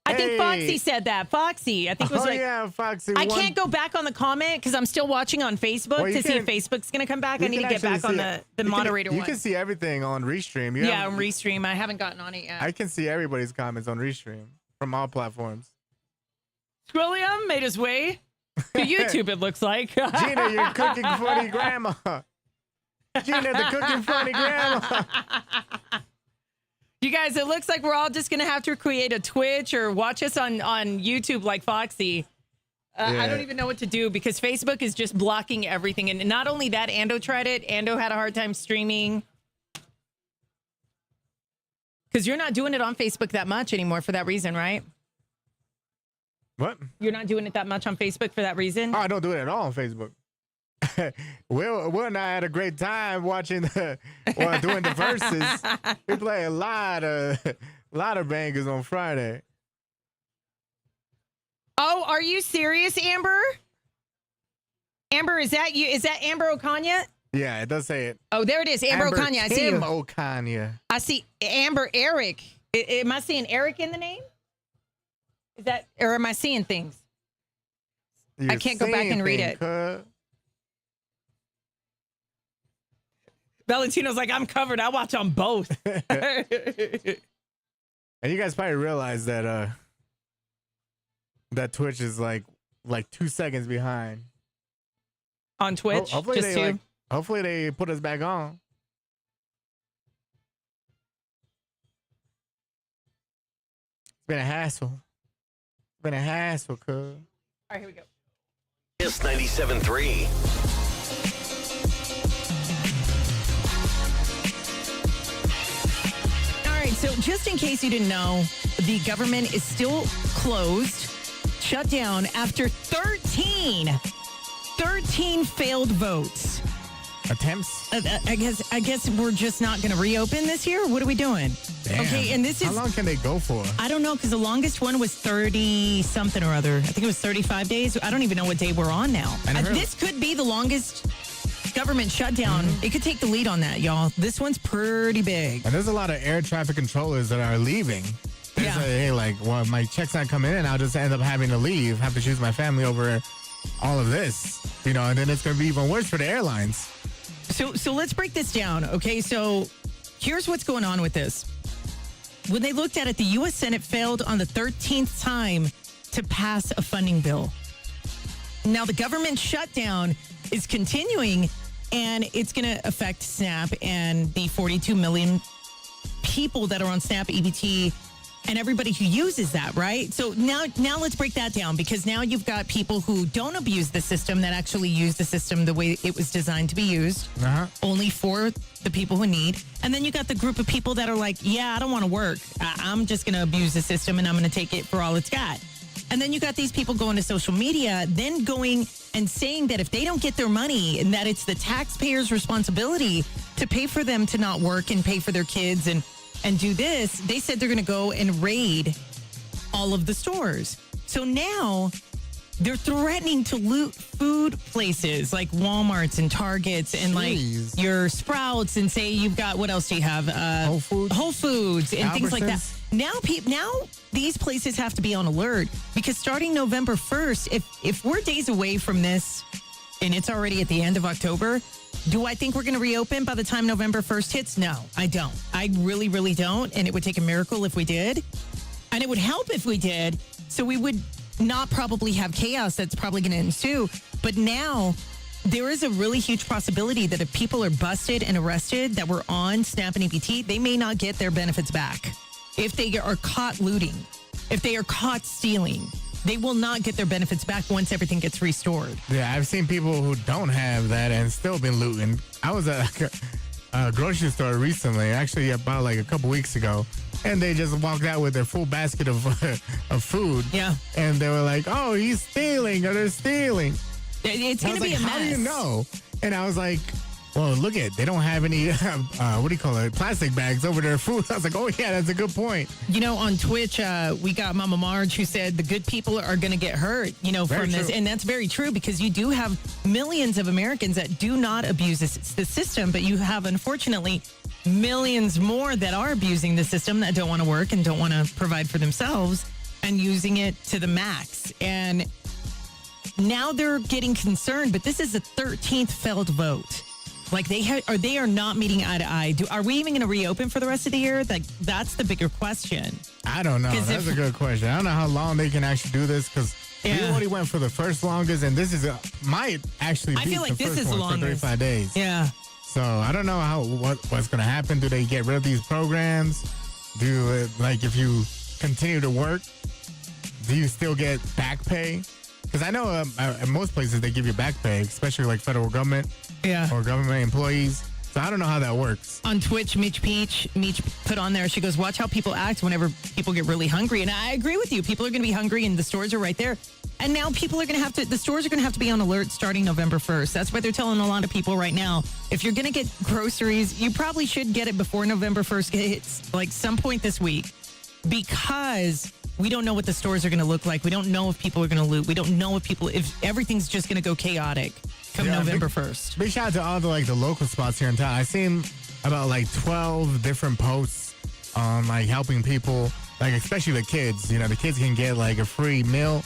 I think Foxy said that. Foxy, I think it was yeah, Foxy. I can't go back on the comment because I'm still watching on Facebook to see if Facebook's going to come back. I need to get back on the moderator one. You can see everything on Restream. On Restream. I haven't gotten on it yet. I can see everybody's comments on Restream from all platforms. Squilliam made his way to YouTube, it looks like. Gina, you're cooking funny grandma. Gina, the cooking funny grandma. You guys, it looks like we're all just going to have to create a Twitch or watch us on YouTube like Foxy. I don't even know what to do because Facebook is just blocking everything. And not only that, Ando tried it. Ando had a hard time streaming. Because you're not doing it on Facebook that much anymore for that reason, right? What? You're not doing it that much on Facebook for that reason? Oh, I don't do it at all on Facebook. Will and I had a great time watching doing the verses. We play a lot of bangers on Friday. Oh, are you serious, Amber? Amber, is that you? Is that Amber Okanya? Yeah, it does say it. Oh, there it is. Amber Okanya. I see you. Okanya. I see Amber Eric. Am I seeing Eric in the name? Is that, or am I seeing things? I can't go back and read it. Valentino's like, I'm covered. I watch on both. And you guys probably realize that that Twitch is like 2 seconds behind. On Twitch? Hopefully they put us back on. It's been a hassle. It's been a hassle, cuz. All right, here we go. Kiss 97.3. So just in case you didn't know, the government is still closed, shut down after 13 failed votes. Attempts? I guess we're just not going to reopen this year. What are we doing? Damn. Okay, and this is... How long can they go for? I don't know, because the longest one was 30-something or other. I think it was 35 days. I don't even know what day we're on now. This could be the longest government shutdown. It could take the lead on that, y'all. This one's pretty big. And there's a lot of air traffic controllers that are leaving. Yeah. Hey, well, my check's not coming in. I'll just end up having to leave, have to choose my family over all of this, and then it's going to be even worse for the airlines. So let's break this down, okay? So here's what's going on with this. When they looked at it, the U.S. Senate failed on the 13th time to pass a funding bill. Now, the government shutdown is continuing, and it's going to affect SNAP and the 42 million people that are on SNAP, EBT, and everybody who uses that, right? So now let's break that down, because now you've got people who don't abuse the system, that actually use the system the way it was designed to be used, only for the people who need. And then you got the group of people that are like, yeah, I don't want to work. I'm just going to abuse the system, and I'm going to take it for all it's got. And then you got these people going to social media, then going and saying that if they don't get their money, and that it's the taxpayers' responsibility to pay for them to not work and pay for their kids and do this. They said they're going to go and raid all of the stores. So now they're threatening to loot food places like Walmarts and Targets and like your Sprouts, and say you've got, what else do you have? Whole Foods and things like that. Now these places have to be on alert, because starting November 1st, if we're days away from this and it's already at the end of October, do I think we're going to reopen by the time November 1st hits? No, I don't. I really, really don't. And it would take a miracle if we did. And it would help if we did. So we would not probably have chaos that's probably going to ensue. But now there is a really huge possibility that if people are busted and arrested that were on SNAP and EBT, they may not get their benefits back. If they are caught looting, if they are caught stealing, they will not get their benefits back once everything gets restored. Yeah, I've seen people who don't have that and still been looting. I was at a grocery store recently, actually about like a couple weeks ago, and they just walked out with their full basket of food. Yeah. And they were like, oh, he's stealing, or they're stealing. It's going to be a mess. How do you know? And I was like, Well, look at, they don't have any, what do you call it, plastic bags over their food. I was like, oh, yeah, that's a good point. You know, on Twitch, we got Mama Marge who said the good people are going to get hurt, you know, Very from this. true. And that's very true because you do have millions of Americans that do not abuse the system, but you have, unfortunately, millions more that are abusing the system that don't want to work and don't want to provide for themselves and using it to the max. And now they're getting concerned, but this is the 13th failed vote. Like they are not meeting eye to eye. Are we even going to reopen for the rest of the year? Like that's the bigger question. I don't know. That's a good question. I don't know how long they can actually do this because we already went for the first longest, and this is might actually be I feel like the this first is the one for longest. 35 days. Yeah. So I don't know what's going to happen. Do they get rid of these programs? Like if you continue to work, do you still get back pay? Because I know in most places they give you back pay, especially like federal government or government employees. So I don't know how that works. On Twitch, Meech put on there, she goes, watch how people act whenever people get really hungry. And I agree with you. People are going to be hungry and the stores are right there. And now people are going to have to, the stores are going to have to be on alert starting November 1st. That's why they're telling a lot of people right now, if you're going to get groceries, you probably should get it before November 1st hits, like some point this week, because we don't know what the stores are going to look like. We don't know if people are going to loot. We don't know if everything's just going to go chaotic come November 1st. Big shout out to all the local spots here in town. I seen about 12 different posts on helping people, especially the kids. You know, the kids can get a free meal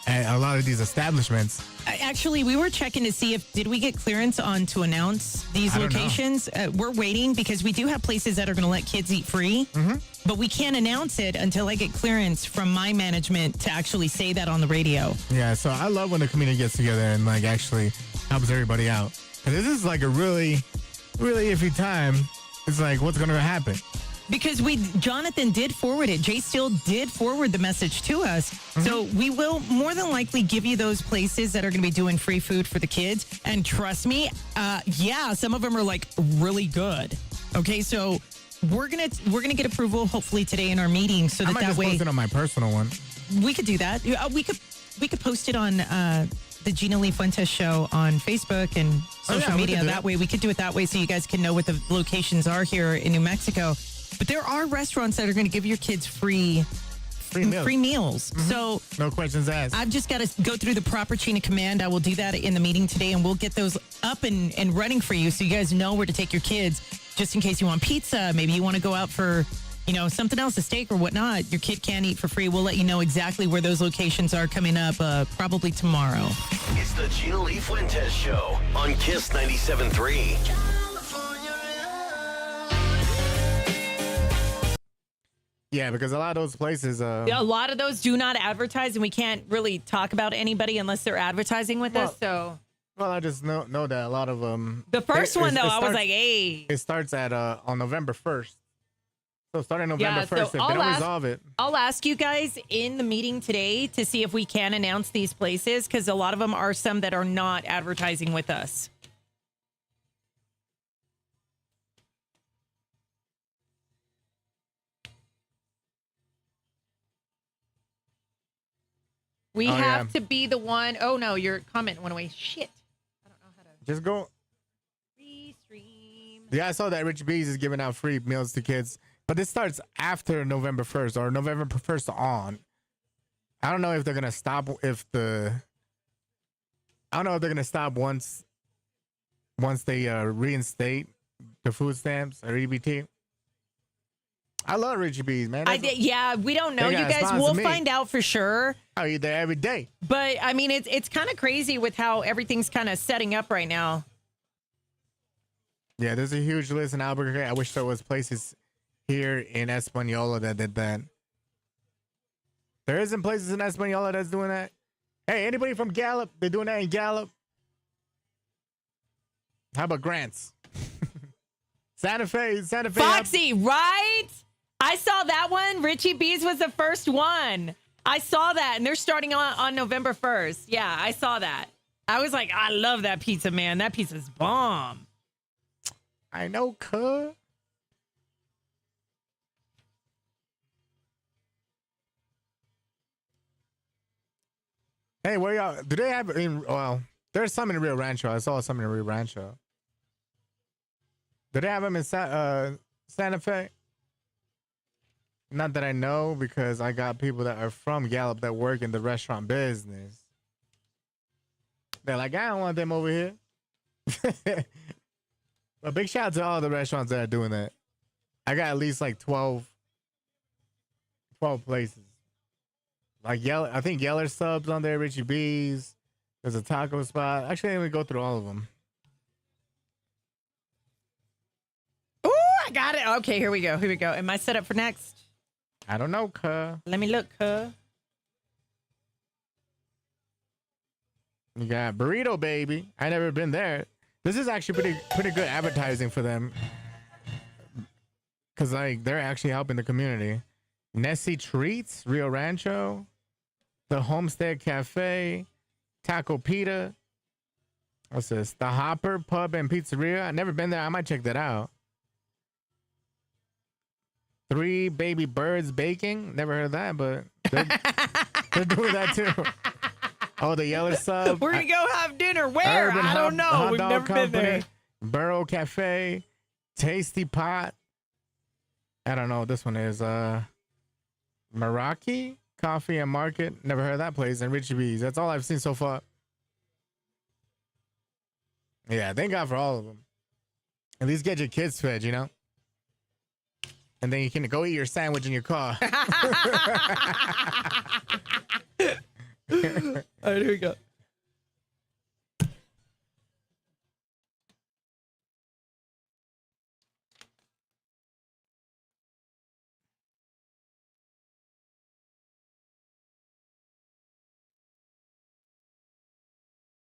at a lot of these establishments. Actually, we were checking to see did we get clearance on to announce these locations? We're waiting because we do have places that are going to let kids eat free, but we can't announce it until I get clearance from my management to actually say that on the radio. Yeah, so I love when the community gets together and actually helps everybody out. And this is a really, really iffy time. It's what's going to happen? Because Jonathan did forward it. Jay Steele did forward the message to us. So we will more than likely give you those places that are going to be doing free food for the kids. And trust me, some of them are really good. Okay, so we're gonna get approval hopefully today in our meeting, so I might just way post it on my personal one. We could do that. We could post it on the Gina Lee Fuentes show on Facebook and social media. That way we could do it that way so you guys can know what the locations are here in New Mexico. But there are restaurants that are going to give your kids free meals. So no questions asked. I've just got to go through the proper chain of command. I will do that in the meeting today, and we'll get those up and running for you so you guys know where to take your kids just in case you want pizza. Maybe you want to go out for, something else, a steak or whatnot. Your kid can eat for free. We'll let you know exactly where those locations are coming up probably tomorrow. It's the Gina Lee Fuentes Show on Kiss 97.3. Yeah, because a lot of those places... a lot of those do not advertise, and we can't really talk about anybody unless they're advertising with us. So, well, I just know that a lot of them... The first one, though, I was like, hey. It starts at on November 1st. So starting November 1st, if they don't resolve it... I'll ask you guys in the meeting today to see if we can announce these places, because a lot of them are some that are not advertising with us. We have to be the one. Oh, no, your comment went away. Shit. I don't know how to. Just go. Restream. Yeah, I saw that Rich B's is giving out free meals to kids. But this starts after November 1st or November 1st on. I don't know if they're going to stop I don't know if they're going to stop once they reinstate the food stamps or EBT. I love Richie B's, man. We don't know, you guys. We'll find out for sure. I eat there every day. But I mean, it's kind of crazy with how everything's kind of setting up right now. Yeah, there's a huge list in Albuquerque. I wish there was places here in Española that did that. There isn't places in Española that's doing that. Hey, anybody from Gallup? They're doing that in Gallup. How about Grants? Santa Fe. Foxy, right? I saw that one. Richie B's was the first one. I saw that, and they're starting on November 1st. Yeah, I saw that. I was like, I love that pizza, man. That pizza's bomb. I know, cuh. Hey, where y'all? Do they have there's some in Rio Rancho. I saw some in Rio Rancho. Do they have them in Santa Fe? Not that I know, because I got people that are from Gallup that work in the restaurant business. They're like, I don't want them over here. But big shout out to all the restaurants that are doing that. I got at least like 12 places. Like I think Yeller Subs on there, Richie B's. There's a taco spot. Actually, let me go through all of them. Ooh, I got it. Okay, here we go. Am I set up for next? I don't know, cuh. Let me look, cuh. You got Burrito Baby. I never been there. This is actually pretty good advertising for them, because like they're actually helping the community. Nessie Treats, Rio Rancho, the Homestead Cafe, Taco Pita. What's this? The Hopper Pub and Pizzeria. I've never been there. I might check that out. 3 Baby Birds Baking. Never heard of that, but they're doing that too. Oh, the Yeller Sub. We're going to go have dinner. Where? Urban I don't know. We've never been there. Burrow Cafe, Tasty Pot. I don't know what this one is. Meraki Coffee and Market. Never heard of that place. And Richie B's. That's all I've seen so far. Yeah, thank God for all of them. At least get your kids fed, you know? And then you can go eat your sandwich in your car. All right, here we go.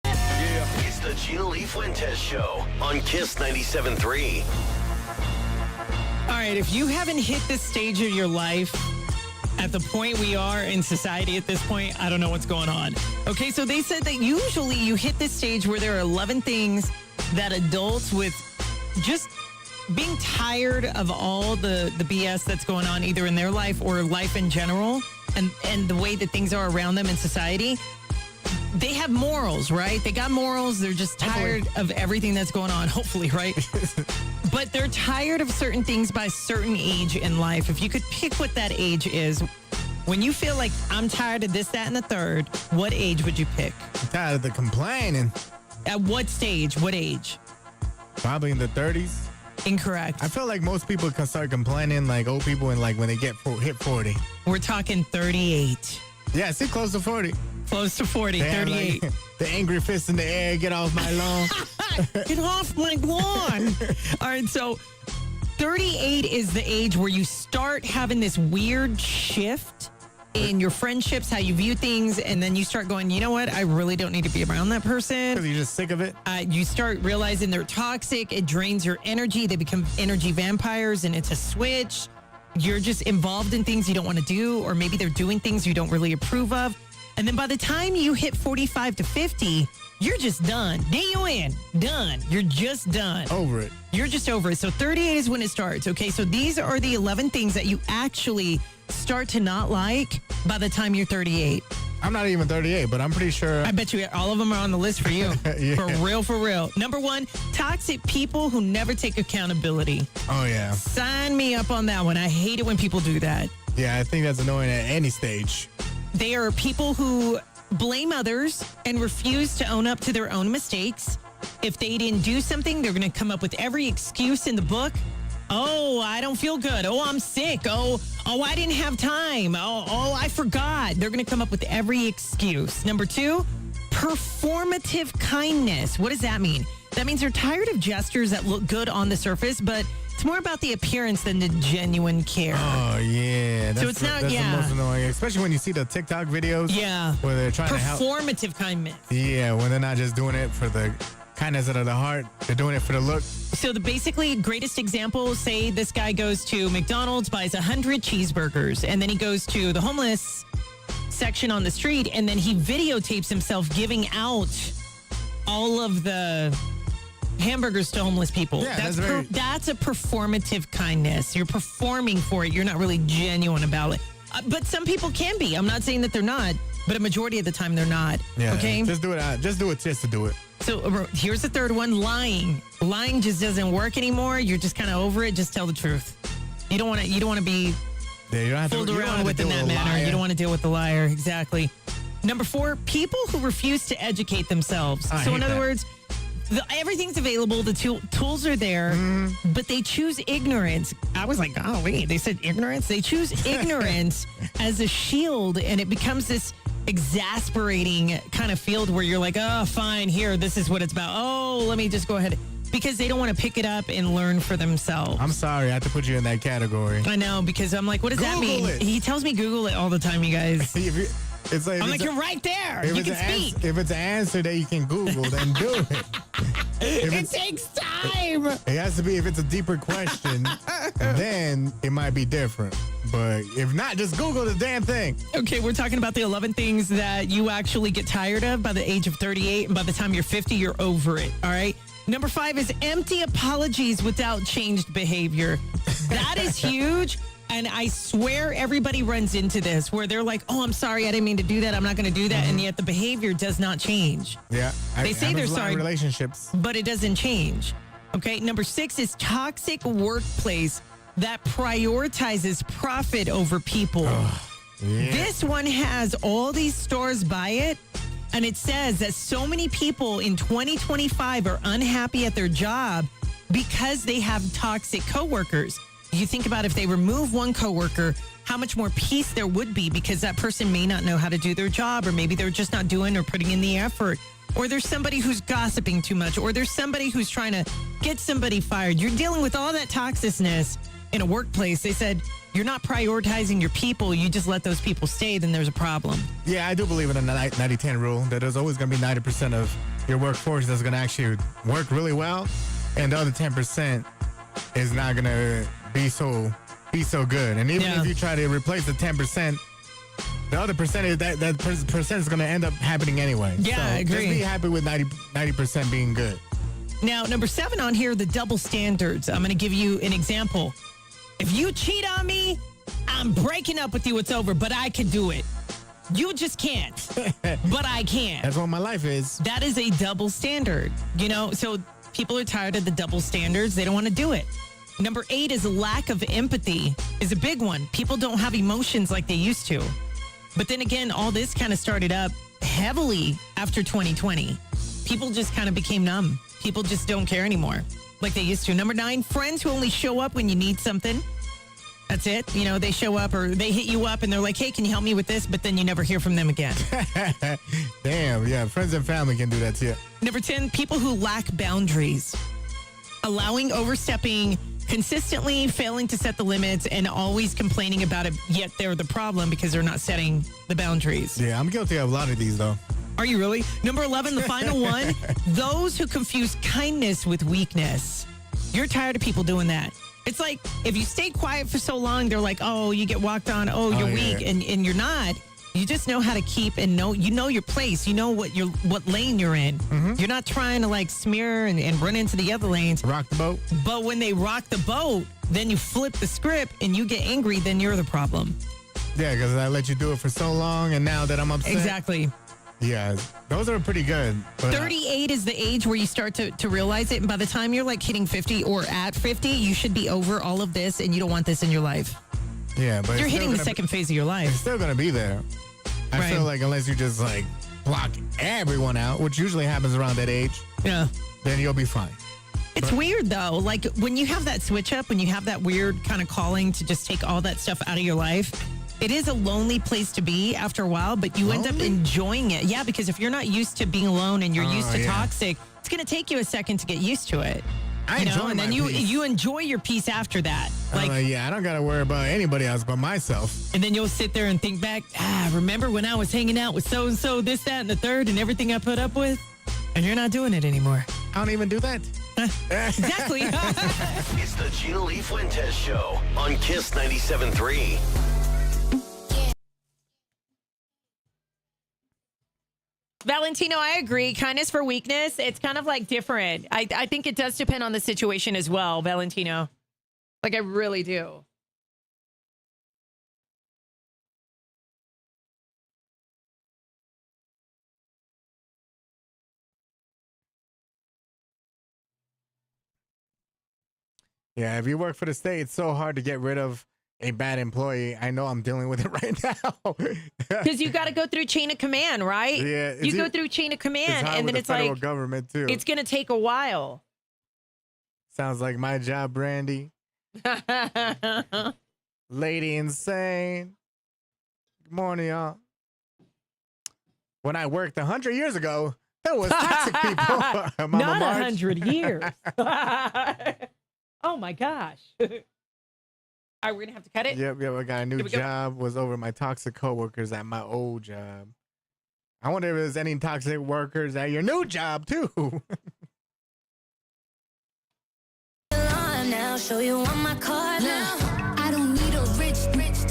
It's the GLF Fuentes Show on Kiss 97.3. All right, if you haven't hit this stage of your life at the point we are in society at this point, I don't know what's going on. Okay, so they said that usually you hit this stage where there are 11 things that adults with just being tired of all the BS that's going on either in their life or life in general and the way that things are around them in society. They have morals, right? They got morals. They're just tired of everything that's going on, hopefully, right? But they're tired of certain things by a certain age in life. If you could pick what that age is, when you feel like I'm tired of this, that, and the third, what age would you pick? I'm tired of the complaining. At what stage? What age? Probably in the 30s. Incorrect. I feel like most people can start complaining like old people and like when they hit 40. We're talking 38. Yeah, see, close to 40. Close to 40, They 38. Like, the angry fist in the air, get off my lawn. Get off my lawn. All right, so 38 is the age where you start having this weird shift in your friendships, how you view things, and then you start going, you know what? I really don't need to be around that person. Because you're just sick of it? You start realizing they're toxic. It drains your energy. They become energy vampires, and it's a switch. You're just involved in things you don't want to do, or maybe they're doing things you don't really approve of. And then by the time you hit 45 to 50, you're just done. D-U-N, done. You're just done. Over it. You're just over it. So 38 is when it starts. Okay, so these are the 11 things that you actually start to not like by the time you're 38. I'm not even 38, but I'm pretty sure. I bet you all of them are on the list for you. Yeah. For real, for real. Number 1, toxic people who never take accountability. Oh, yeah. Sign me up on that one. I hate it when people do that. Yeah, I think that's annoying at any stage. They are people who blame others and refuse to own up to their own mistakes. If they didn't do something, they're going to come up with every excuse in the book. Oh, I don't feel good. Oh, I'm sick. Oh, I didn't have time. Oh, I forgot. They're going to come up with every excuse. Number 2, performative kindness. What does that mean? That means they're tired of gestures that look good on the surface, but it's more about the appearance than the genuine care. Oh, yeah. So it's not, that's the most annoying, especially when you see the TikTok videos. Yeah. Where they're trying to help. Performative kindness. Yeah, when they're not just doing it for the kindness out of the heart. They're doing it for the look. So the basically greatest example, say this guy goes to McDonald's, buys 100 cheeseburgers, and then he goes to the homeless section on the street, and then he videotapes himself giving out all of the hamburgers to homeless people. Yeah, that's a performative kindness. You're performing for it. You're not really genuine about it. But some people can be. I'm not saying that they're not. but a majority of the time they're not. Yeah, okay? Just do it. Just do it just to do it. So here's the third one, lying. Lying just doesn't work anymore. You're just kind of over it. Just tell the truth. You don't want to be fooled around with in that manner. You don't want to deal with the liar. Exactly. Number 4, people who refuse to educate themselves. So in other words, everything's available. The tools are there, but they choose ignorance. I was like, oh, wait, they said ignorance? They choose ignorance as a shield, and it becomes this exasperating kind of field where you're like, oh, fine, here, this is what it's about. Oh, let me just go ahead. Because they don't want to pick it up and learn for themselves. I'm sorry, I have to put you in that category. I know, because I'm like, what does that mean? He tells me Google it all the time, you guys. I'm like, you're right there. You can speak. If it's an answer that you can Google, then do it. It takes time. It has to be, if it's a deeper question, then it might be different. But if not, just Google the damn thing. Okay, we're talking about the 11 things that you actually get tired of by the age of 38. And by the time you're 50, you're over it. All right. Number 5 is empty apologies without changed behavior. That is huge. And I swear everybody runs into this where they're like, oh, I'm sorry. I didn't mean to do that. I'm not going to do that. And yet the behavior does not change. Yeah. They say they're sorry. Relationships. But it doesn't change. Okay. Number 6 is toxic workplace that prioritizes profit over people. Yeah. This one has all these stores buy it. And it says that so many people in 2025 are unhappy at their job because they have toxic coworkers. You think about if they remove one coworker, how much more peace there would be because that person may not know how to do their job, or maybe they're just not doing or putting in the effort, or there's somebody who's gossiping too much, or there's somebody who's trying to get somebody fired. You're dealing with all that toxicness in a workplace. They said you're not prioritizing your people. You just let those people stay, then there's a problem. Yeah, I do believe in a 90-10 rule that there's always going to be 90% of your workforce that's going to actually work really well, and the other 10% is not going to be so good. And even if you try to replace the 10%, the other percentage, that percent is going to end up happening anyway. Yeah, so I agree. Just be happy with 90% being good. Now, number 7 on here, the double standards. I'm going to give you an example. If you cheat on me, I'm breaking up with you. It's over, but I can do it. You just can't, but I can. That's what my life is. That is a double standard, so people are tired of the double standards. They don't want to do it. Number 8 is lack of empathy is a big one. People don't have emotions like they used to. But then again, all this kind of started up heavily after 2020. People just kind of became numb. People just don't care anymore like they used to. Number 9, friends who only show up when you need something. That's it. They show up or they hit you up and they're like, hey, can you help me with this? But then you never hear from them again. Damn, yeah. Friends and family can do that too. Number 10, people who lack boundaries. Allowing overstepping, consistently failing to set the limits, and always complaining about it, yet they're the problem because they're not setting the boundaries. Yeah, I'm guilty of a lot of these, though. Are you really? Number 11, the final one, those who confuse kindness with weakness. You're tired of people doing that. It's like, if you stay quiet for so long, they're like, oh, you get walked on, you're weak, and you're not. You just know how to keep and know your place. You know what lane you're in. Mm-hmm. You're not trying to like smear and run into the other lanes. Rock the boat. But when they rock the boat, then you flip the script and you get angry, then you're the problem. Yeah, because I let you do it for so long, and now that I'm upset. Exactly. Yeah, those are pretty good. But 38 is the age where you start to realize it. And by the time you're like hitting 50 or at 50, you should be over all of this and you don't want this in your life. Yeah, but you're hitting the second phase of your life. It's still going to be there. I feel like unless you just like block everyone out, which usually happens around that age, then you'll be fine. It's weird though. Like when you have that switch up, when you have that weird kind of calling to just take all that stuff out of your life, it is a lonely place to be after a while, but you end up enjoying it. Yeah, because if you're not used to being alone and you're used to toxic, it's going to take you a second to get used to it. And then you enjoy your peace after that. Like, I don't got to worry about anybody else but myself. And then you'll sit there and think back, remember when I was hanging out with so-and-so, this, that, and the third, and everything I put up with? And you're not doing it anymore. I don't even do that. Exactly. It's the GLF Fuentes Show on Kiss 97.3. Valentino, I agree. Kindness for weakness. It's kind of like different. I think it does depend on the situation as well, Valentino. Like I really do. Yeah, if you work for the state, it's so hard to get rid of a bad employee. I know I'm dealing with it right now. Because you got to go through chain of command, right? Yeah, you go through chain of command, and then it's federal like government too. it's going to take a while. Sounds like my job, Brandy. Lady Insane. Good morning, y'all. When I worked 100 years ago, there was toxic people. Mama Not Marge. 100 years. Oh my gosh. All right, we're gonna have to cut it. Yep. I got a new Here we go. job. Was over my toxic coworkers at my old job. I wonder if there's any toxic workers at your new job too. Now show you on my card now. I don't need a rich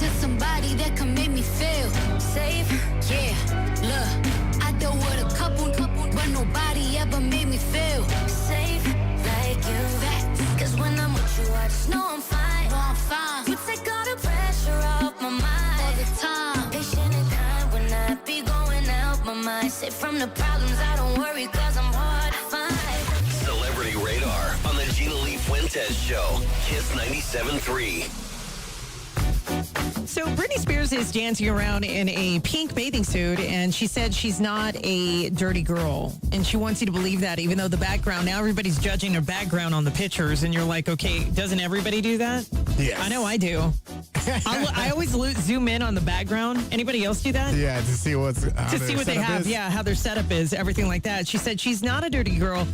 to somebody that can make me feel safe. Yeah, look, I dealt with a couple, but nobody ever made me feel safe like you. Cause when I'm with you, I just know I'm fine. You take all the pressure off my mind all the time. Patient and kind when I be going out my mind. Safe from the problems, I don't worry cause I'm hard to find. Celebrity Radar on the GLF Fuentes Show. Kiss 97.3. So Britney Spears is dancing around in a pink bathing suit, and she said she's not a dirty girl. And she wants you to believe that, even though the background, now everybody's judging her background on the pictures, and you're like, okay, doesn't everybody do that? Yes. I know I do. I always zoom in on the background. Anybody else do that? Yeah, to see what's To see what they have, is. yeah, how their setup is, everything like that. She said she's not a dirty girl.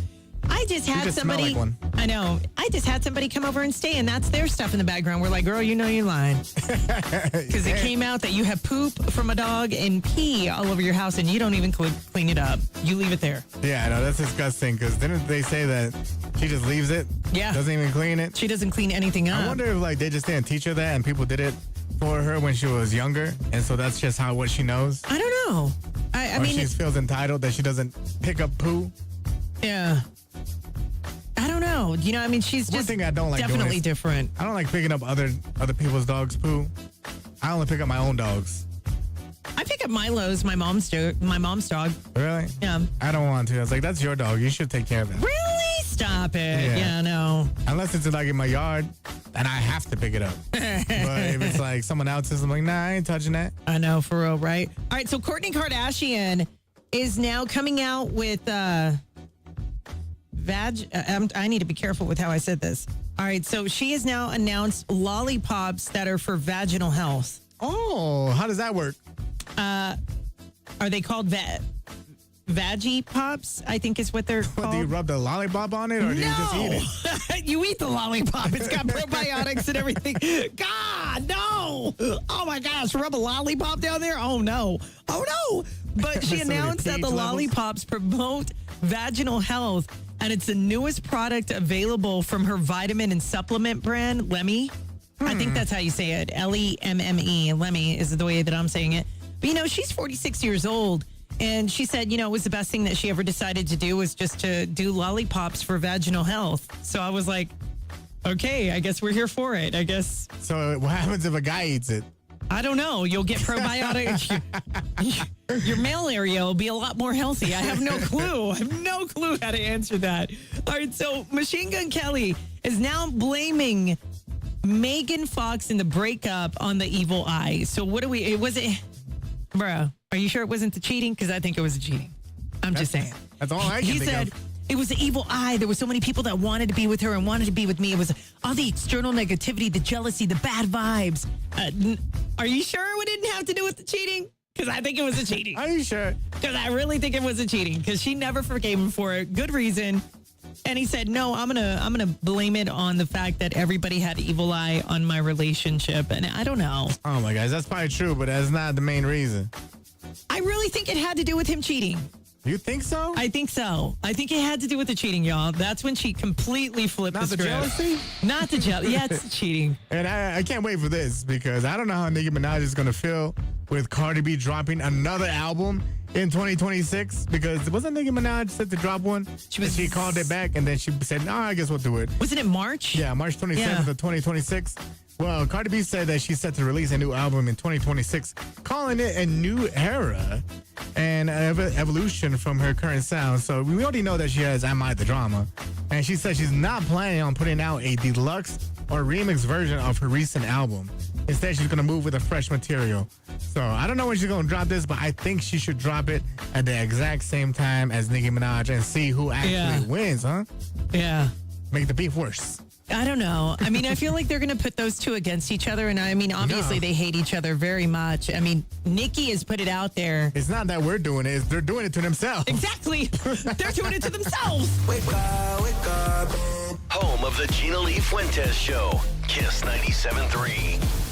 I just had just smell somebody. like one. I know. I just had somebody come over and stay, and that's their stuff in the background. We're like, girl, you know you're lying. Because it came out that you have poop from a dog and pee all over your house, and you don't even clean it up. You leave it there. Yeah, no, that's disgusting. Because didn't they say that she just leaves it? Yeah. Doesn't even clean it? She doesn't clean anything up. I wonder if like they just didn't teach her that, and people did it for her when she was younger, and so that's just what she knows. I don't know. I Or mean, she feels entitled that she doesn't pick up poo. yeah. I don't know. You know, I mean, she's One just thing I don't like doing definitely is- different. I don't like picking up other people's dogs' poo. I only pick up my own dogs. I pick up Milo's, my mom's dog. Really? Yeah. I don't want to. I was like, that's your dog. You should take care of it. Really? Stop it. Yeah. Yeah, no. Unless it's like in my yard, and I have to pick it up. But if it's like someone else's, I'm like, nah, I ain't touching that. I know, for real, right? All right, so Kourtney Kardashian is now coming out with I need to be careful with how I said this. All right, so she has now announced lollipops that are for vaginal health. Oh, how does that work? Are they called Veggie Pops? I think is what they're What, called. do you rub the lollipop on it, or do you just eat it? You eat the lollipop. It's got probiotics and everything. God, no. Oh, my gosh. Rub a lollipop down there? Oh, no. Oh, no. But she So many announced that the pH levels? lollipops promote vaginal health, and it's the newest product available from her vitamin and supplement brand, Lemme. I think that's how you say it. Lemme. Lemme is the way that I'm saying it. But, you know, she's 46 years old. And she said, you know, it was the best thing that she ever decided to do was just to do lollipops for vaginal health. So I was like, okay, I guess we're here for it. I guess. So what happens if a guy eats it? I don't know. You'll get probiotics. Your male area will be a lot more healthy. I have no clue. I have no clue how to answer that. All right. So Machine Gun Kelly is now blaming Megan Fox in the breakup on the evil eye. So what do we, was it, bruh, are you sure it wasn't the cheating? Because I think it was the cheating. I'm just saying. That's all I can He think said of. it was the evil eye. There were so many people that wanted to be with her and wanted to be with me. It was all the external negativity, the jealousy, the bad vibes. Are you sure it didn't have to do with the cheating? Because I think it was the cheating. Are you sure? Because I really think it was the cheating. Because she never forgave him for it. Good reason. And he said, no, I'm gonna blame it on the fact that everybody had evil eye on my relationship. And I don't know. Oh my gosh, that's probably true, but that's not the main reason. I really think it had to do with him cheating. You think so? I think so. I think it had to do with the cheating, y'all. That's when she completely flipped Not the the script. jealousy? Not the jealousy. Yeah, it's the cheating. And I can't wait for this because I don't know how Nicki Minaj is going to feel with Cardi B dropping another album in 2026 because wasn't Nicki Minaj set to drop one? She called it back and then she said, no, I guess we'll do it. Wasn't it March? Yeah, March 27th Yeah. of 2026. Well, Cardi B said that she's set to release a new album in 2026, calling it a new era and evolution from her current sound. So we already know that she has Am I the Drama. And she said she's not planning on putting out a deluxe or remix version of her recent album. Instead, she's going to move with a fresh material. So I don't know when she's going to drop this, but I think she should drop it at the exact same time as Nicki Minaj and see who actually wins, huh? Yeah. Make the beef worse. I don't know. I mean, I feel like they're going to put those two against each other. And I mean, obviously they hate each other very much. I mean, Nicki has put it out there. It's not that we're doing it. They're doing it to themselves. Exactly. They're doing it to themselves. Wake up. Home of the Gina Lee Fuentes Show. Kiss 97.3.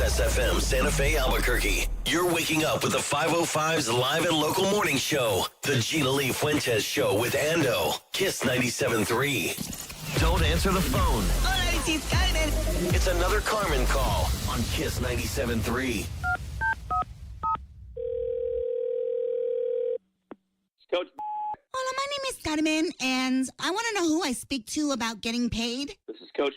SFM Santa Fe, Albuquerque. You're waking up with the 505's live and local morning show. The GLF Fuentes Show with Ando. Kiss 97.3. Don't answer the phone. Hola, this is Carmen. It's another Carmen call on Kiss 97.3. Coach, Hola, my name is Carmen, and I want to know who I speak to about getting paid. this is Coach.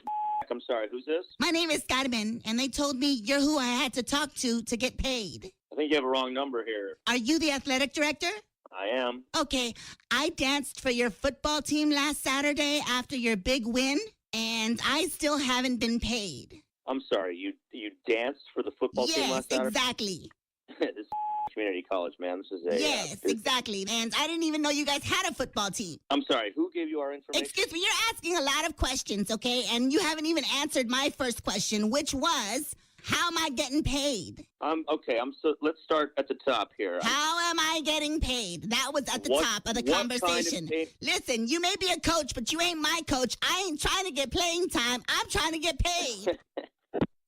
I'm sorry, who's this? My name is Carmen, and they told me you're who I had to talk to get paid. I think you have a wrong number here. Are you the athletic director? I am. Okay, I danced for your football team last Saturday after your big win, and I still haven't been paid. I'm sorry, you danced for the football team Yes, last Saturday? exactly. This is community college, man. This is a... Yes, exactly. And I didn't even know you guys had a football team. I'm sorry, who gave you our information? Excuse me, you're asking a lot of questions, okay? And you haven't even answered my first question, which was, how am I getting paid? Okay, let's start at the top here. How am I getting paid? That was at the top of the what kind of conversation. pay- Listen, you may be a coach, but you ain't my coach. I ain't trying to get playing time. I'm trying to get paid.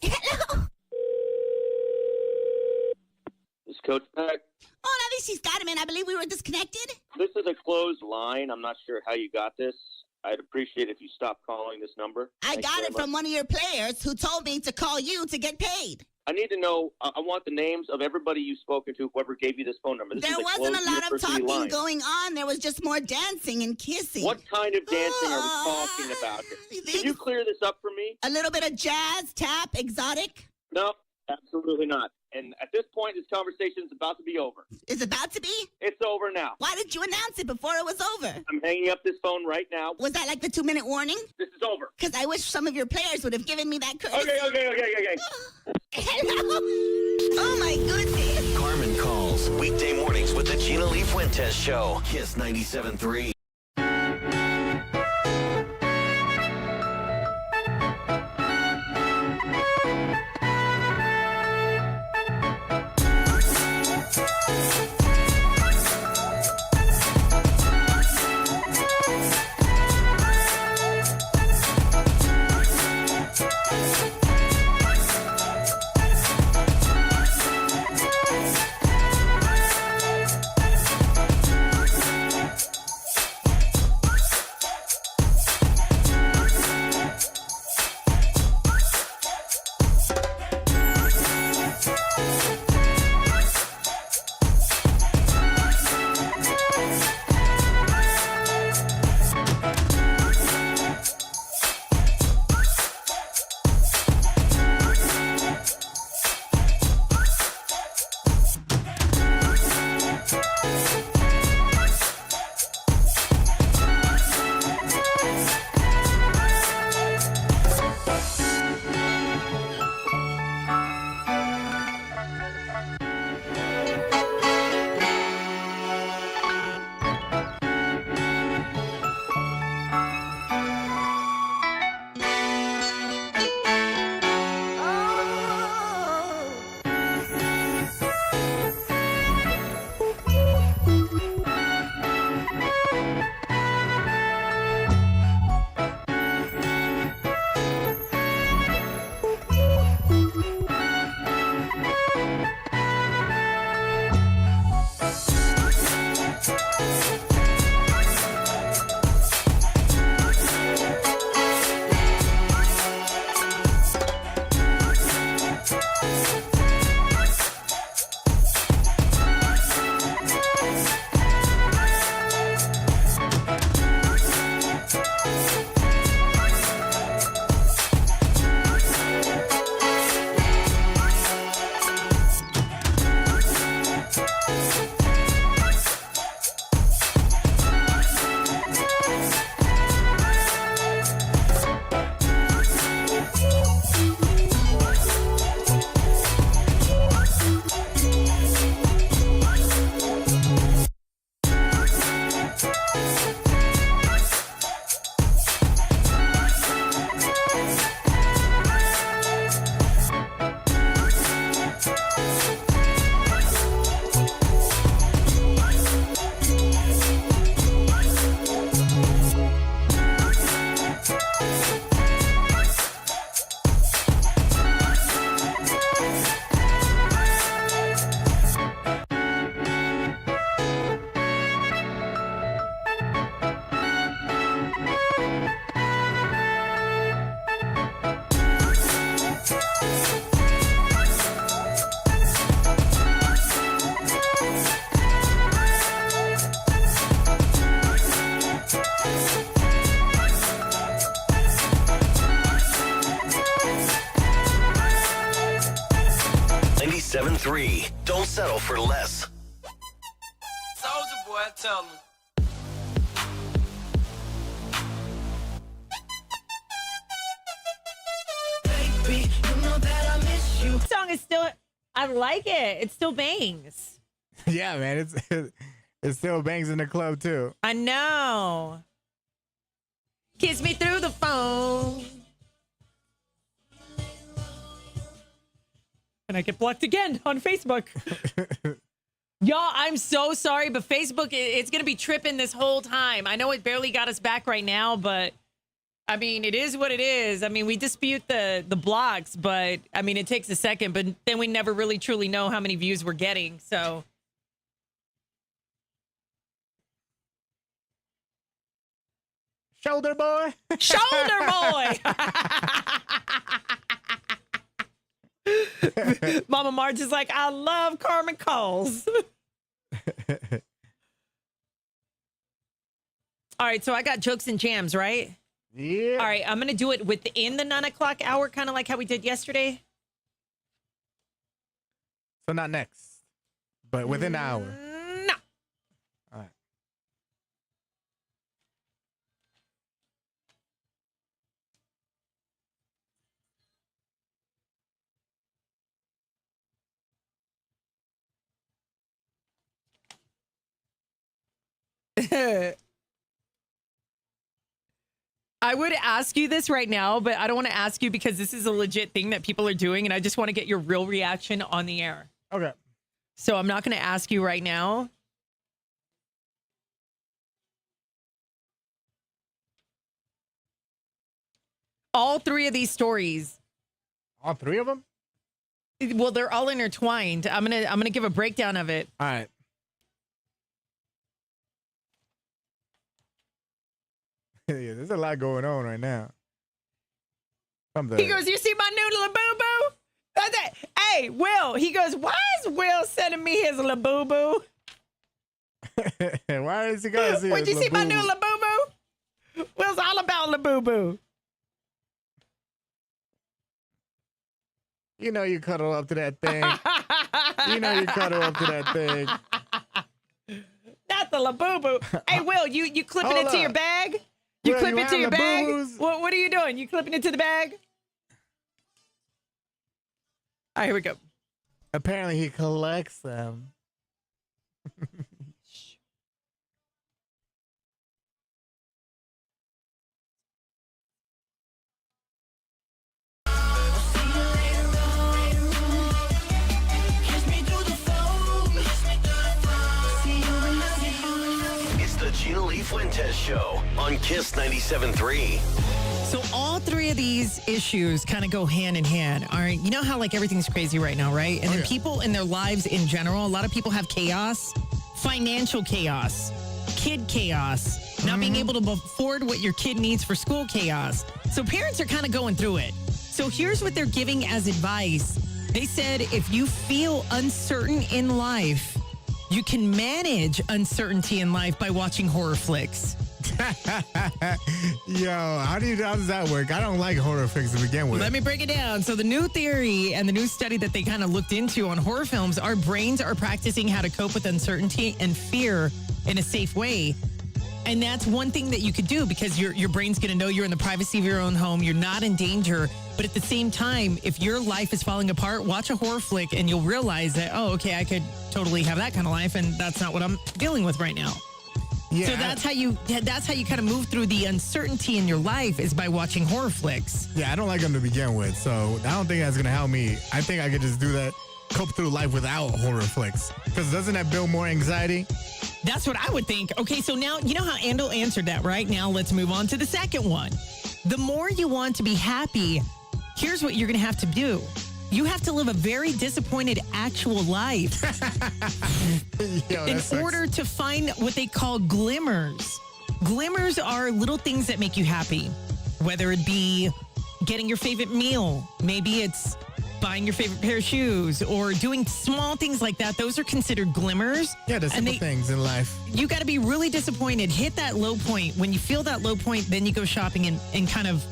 Hello? This is Coach Peck. Hola, this is Carmen. I believe we were disconnected. This is a closed line. I'm not sure how you got this. I'd appreciate if you stopped calling this number. I Thanks got very it from much. one of your players who told me to call you to get paid. I need to know, I want the names of everybody you've spoken to, whoever gave you this phone number. This There is wasn't a closed lot of university talking line. going on. There was just more dancing and kissing. What kind of dancing are we talking about here? Can you clear this up for me? A little bit of jazz, tap, exotic. No, absolutely not. And at this point, this conversation is about to be over. Is about to be? It's over now. Why didn't you announce it before it was over? I'm hanging up this phone right now. Was that like the 2-minute warning? This is over. Because I wish some of your players would have given me that courtesy. Okay. Hello? Oh, my goodness. Carmen calls. Weekday mornings with the GLF Fuentes Show. Kiss 97.3. 97.3. Don't settle for less. Soldier boy, tell me. Baby, you know that I miss you. Song is still, I like it. It still bangs. Yeah, man. It still bangs in the club, too. I know. Kiss me through the phone. And I get blocked again on Facebook. Y'all, I'm so sorry, but Facebook, it's going to be tripping this whole time. I know it barely got us back right now, but I mean, it is what it is. I mean, we dispute the blocks, but I mean, it takes a second, but then we never really truly know how many views we're getting. So. Shoulder boy. Shoulder boy. Mama Marge is like, I love Carmen Calls. All right, so I got jokes and jams, right? Yeah. All right, I'm going to do it within the 9 o'clock hour, kind of like how we did yesterday. So not next, but within the hour. No. All right. I would ask you this right now, but I don't want to ask you because this is a legit thing that people are doing, and I just want to get your real reaction on the air. Okay. So I'm not going to ask you right now. All three of these stories. All three of them? Well, they're all intertwined. I'm gonna give a breakdown of it. All right. Yeah, there's a lot going on right now. He goes, you see my new LaBoo-Boo? That's it. Hey, Will. He goes, why is Will sending me his LaBoo-Boo? Why is he going to see Would you see my new LaBoo-Boo? Will's all about LaBoo-Boo. You know you cuddle up to that thing. You know you cuddle up to that thing. Not the LaBoo-Boo. Hey, Will, you clipping it to your bag? You Will, clip you it to your have bag? LaBoo-Boos? What are you doing? You clipping it to the bag? All right, here we go. Apparently he collects them. It's the Gina Lee Fuentes Show on Kiss 97.3. So all three of these issues kind of go hand in hand. All right. You know how like everything's crazy right now, right? And then people in their lives in general, a lot of people have chaos, financial chaos, kid chaos, not being able to afford what your kid needs for school chaos. So parents are kind of going through it. So here's what they're giving as advice. They said, if you feel uncertain in life, you can manage uncertainty in life by watching horror flicks. Yo, how does that work? I don't like horror flicks to begin with. Let me break it down. So the new theory and the new study that they kind of looked into on horror films, our brains are practicing how to cope with uncertainty and fear in a safe way. And that's one thing that you could do because your brain's going to know you're in the privacy of your own home. You're not in danger. But at the same time, if your life is falling apart, watch a horror flick and you'll realize that, oh, okay, I could totally have that kind of life. And that's not what I'm dealing with right now. Yeah. So that's how you kind of move through the uncertainty in your life is by watching horror flicks. Yeah, I don't like them to begin with. So I don't think that's going to help me. I think I could just do that, cope through life without horror flicks. Because doesn't that build more anxiety? That's what I would think. Okay, so now, you know how Andel answered that, right? Now let's move on to the second one. The more you want to be happy, here's what you're going to have to do. You have to live a very disappointed actual life in order to find what they call glimmers. Glimmers are little things that make you happy, whether it be getting your favorite meal. Maybe it's buying your favorite pair of shoes or doing small things like that. Those are considered glimmers. Yeah, the simple things in life. You got to be really disappointed. Hit that low point. When you feel that low point, then you go shopping and kind of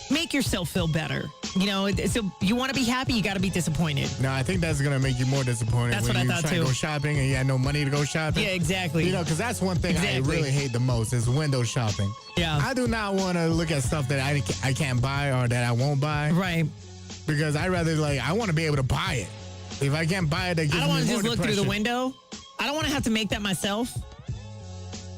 make yourself feel better. You know, so you want to be happy, you got to be disappointed. No, I think that's going to make you more disappointed. That's when what I you thought try too. to go shopping and you had no money to go shopping. Yeah, exactly. You know, because that's one thing I really hate the most is window shopping. Yeah. I do not want to look at stuff that I can't buy or that I won't buy. Right. Because I rather, I want to be able to buy it. If I can't buy it, that gives me I don't more want to just look through the depression. window. I don't want to have to make that myself.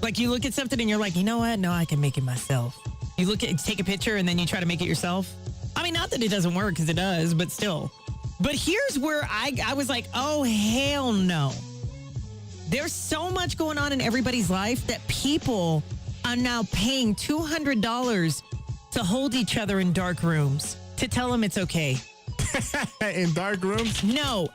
Like you look at something and you're like, you know what? No, I can make it myself. You take a picture and then you try to make it yourself. I mean, not that it doesn't work because it does, but still. But here's where I was like, oh, hell no. There's so much going on in everybody's life that people are now paying $200 to hold each other in dark rooms to tell them it's okay. In dark rooms? No,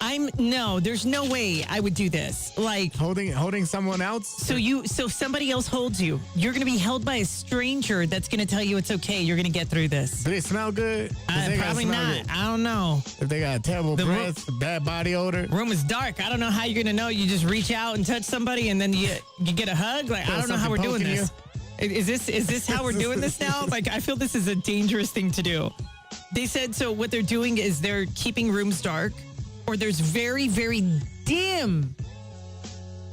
there's no way I would do this. Like holding someone else? So somebody else holds you. You're going to be held by a stranger that's going to tell you it's okay. You're going to get through this. Do they smell good? Probably not. Good. I don't know. If they got terrible breath, bad body odor. Room is dark. I don't know how you're going to know. You just reach out and touch somebody and then you get a hug. Like, I don't know how we're doing this. Is this how we're doing this now? Like, I feel this is a dangerous thing to do. They said, so what they're doing is they're keeping rooms dark, or there's very, very dim.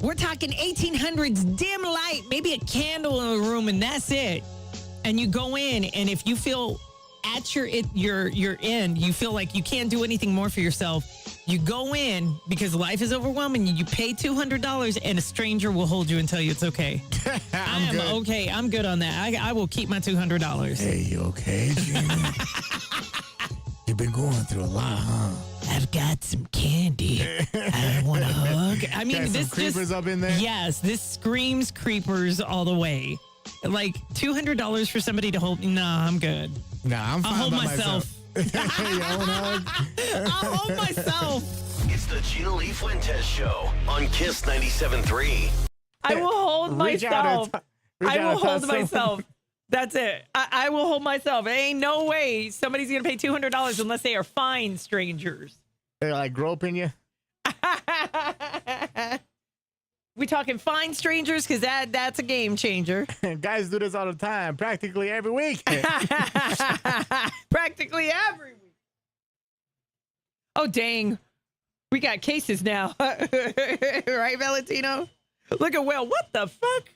We're talking 1800s dim light, maybe a candle in a room, and that's it. And you go in, and if you feel at your end, you feel like you can't do anything more for yourself, you go in because life is overwhelming. You pay $200, and a stranger will hold you and tell you it's okay. I'm good. Okay. I'm good on that. I will keep my $200. Hey, you okay, Jimmy? You've been going through a lot, huh? I've got some candy. I want a hug. I mean, got this some creepers up in there? Yes, this screams creepers all the way. Like $200 for somebody to hold. No, I'm good. Nah, I'm fine. I'll hold myself. I'll hold myself. It's the Gina Lee Fuentes Show on Kiss 97.3. I will hold myself. I will hold myself. That's it. I will hold myself. There ain't no way somebody's going to pay $200 unless they are fine strangers. They're like groping you. We talking fine strangers? Because that's a game changer. Guys do this all the time, practically every week. Practically every week. Oh, dang. We got cases now. Right, Valentino? Look at Will. What the fuck?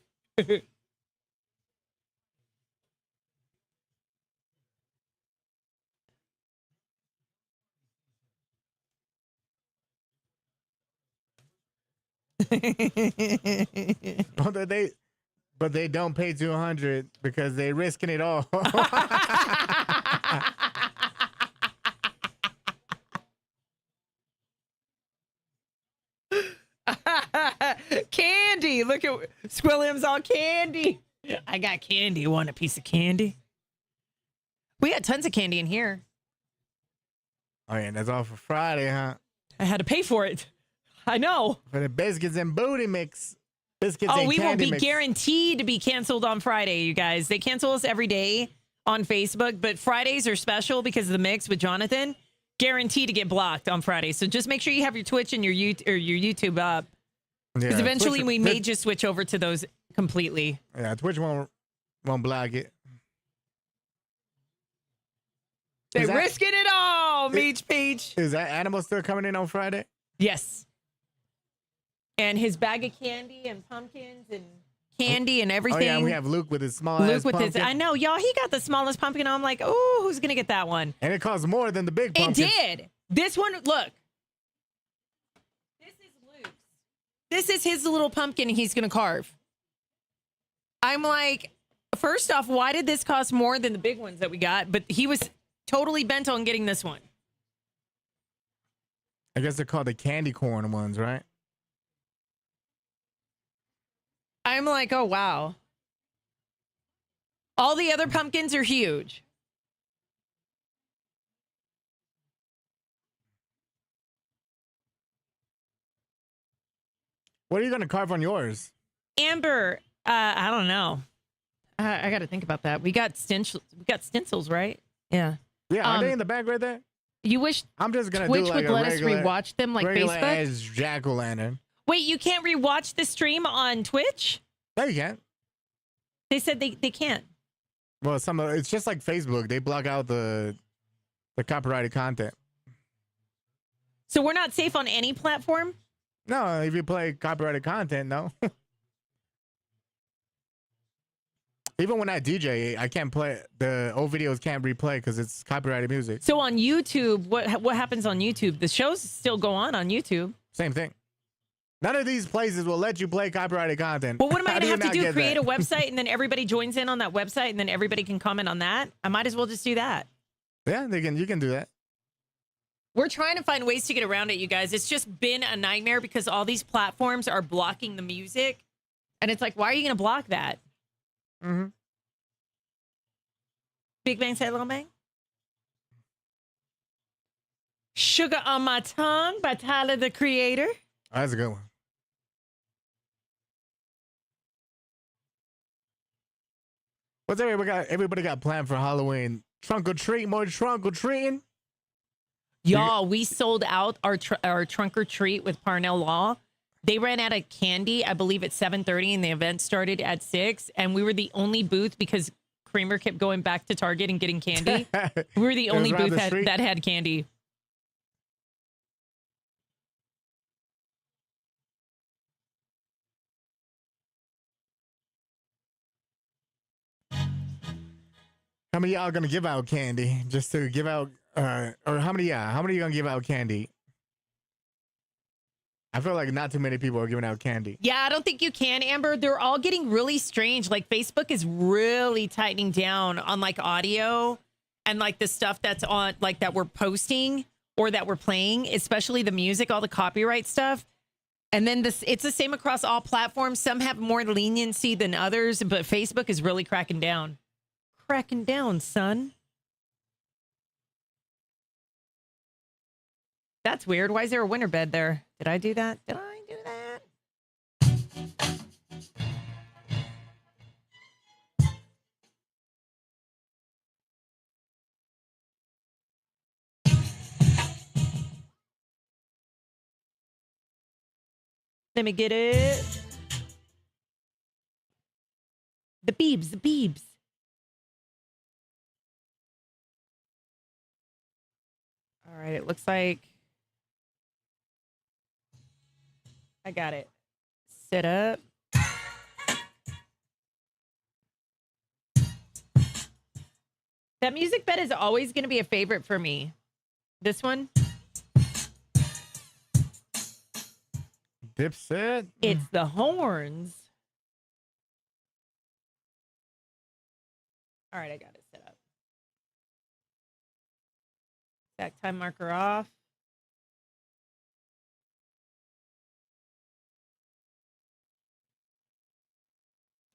But they don't pay $200 because they're risking it all. Candy. Look at Squilliam's all candy. I got candy. You want a piece of candy? We got tons of candy in here. Oh, yeah, that's all for Friday, huh? I had to pay for it. I know. For the biscuits and booty mix. Biscuits oh, and we candy won't be mix. guaranteed to be canceled on Friday, you guys. They cancel us every day on Facebook, but Fridays are special because of the mix with Jonathan. Guaranteed to get blocked on Friday. So just make sure you have your Twitch and your YouTube up. Because eventually Twitch, we may just switch over to those completely. Yeah, Twitch won't block it. They're risking it all, Meech Peach. Is that animal still coming in on Friday? Yes. And his bag of candy and pumpkins and candy and everything. Oh, yeah, we have Luke with his small-ass pumpkin. I know, y'all, he got the smallest pumpkin. I'm like, oh, who's going to get that one? And it costs more than the big pumpkin. It did. This one, look. This is Luke's. This is his little pumpkin he's going to carve. I'm like, first off, why did this cost more than the big ones that we got? But he was totally bent on getting this one. I guess they're called the candy corn ones, right? I'm like, oh, wow. All the other pumpkins are huge. What are you going to carve on yours? Amber, I don't know. I got to think about that. We got stencils, right? Yeah. Yeah, are they in the bag right there? You wish I'm just gonna Twitch do like would let regular, us rewatch them like regular Facebook? as jack-o'-lantern. Wait, you can't rewatch the stream on Twitch? No, you can't. They said they can't. Well, it's just like Facebook. They block out the the copyrighted content. So we're not safe on any platform? No, if you play copyrighted content, no. Even when I DJ, I can't play the old videos. Can't replay because it's copyrighted music. So on YouTube, what happens on YouTube? The shows still go on YouTube. Same thing. None of these places will let you play copyrighted content. Well, what am I going to have to do? Create that? a website and then everybody joins in on that website and then everybody can comment on that? I might as well just do that. Yeah, you can do that. We're trying to find ways to get around it, you guys. It's just been a nightmare because all these platforms are blocking the music. And it's like, why are you going to block that? Mm-hmm. Big Bang say Little Bang? Sugar on My Tongue by Tyler, the Creator. Oh, that's a good one. What's everybody got planned for Halloween? Trunk or treat, more trunk or treating? Y'all, we sold out our trunk or treat with Parnell Law. They ran out of candy, I believe, at 7:30, and the event started at 6. And we were the only booth because Kramer kept going back to Target and getting candy. We were the only booth that had candy. How many of y'all gonna give out candy just to give out, or how many you gonna give out candy? I feel like not too many people are giving out candy. Yeah, I don't think you can, Amber. They're all getting really strange. Like Facebook is really tightening down on like audio and like the stuff that's on like that we're posting or that we're playing, especially the music, all the copyright stuff. And then it's the same across all platforms. Some have more leniency than others, but Facebook is really cracking down. Cracking down, son. That's weird. Why is there a winter bed there? Did I do that? Did I do that? Let me get it. The Beebs. All right, it looks like I got it. Sit up. That music bed is always going to be a favorite for me. This one. Dipset. It's the horns. All right, I got it set up. Back time marker off.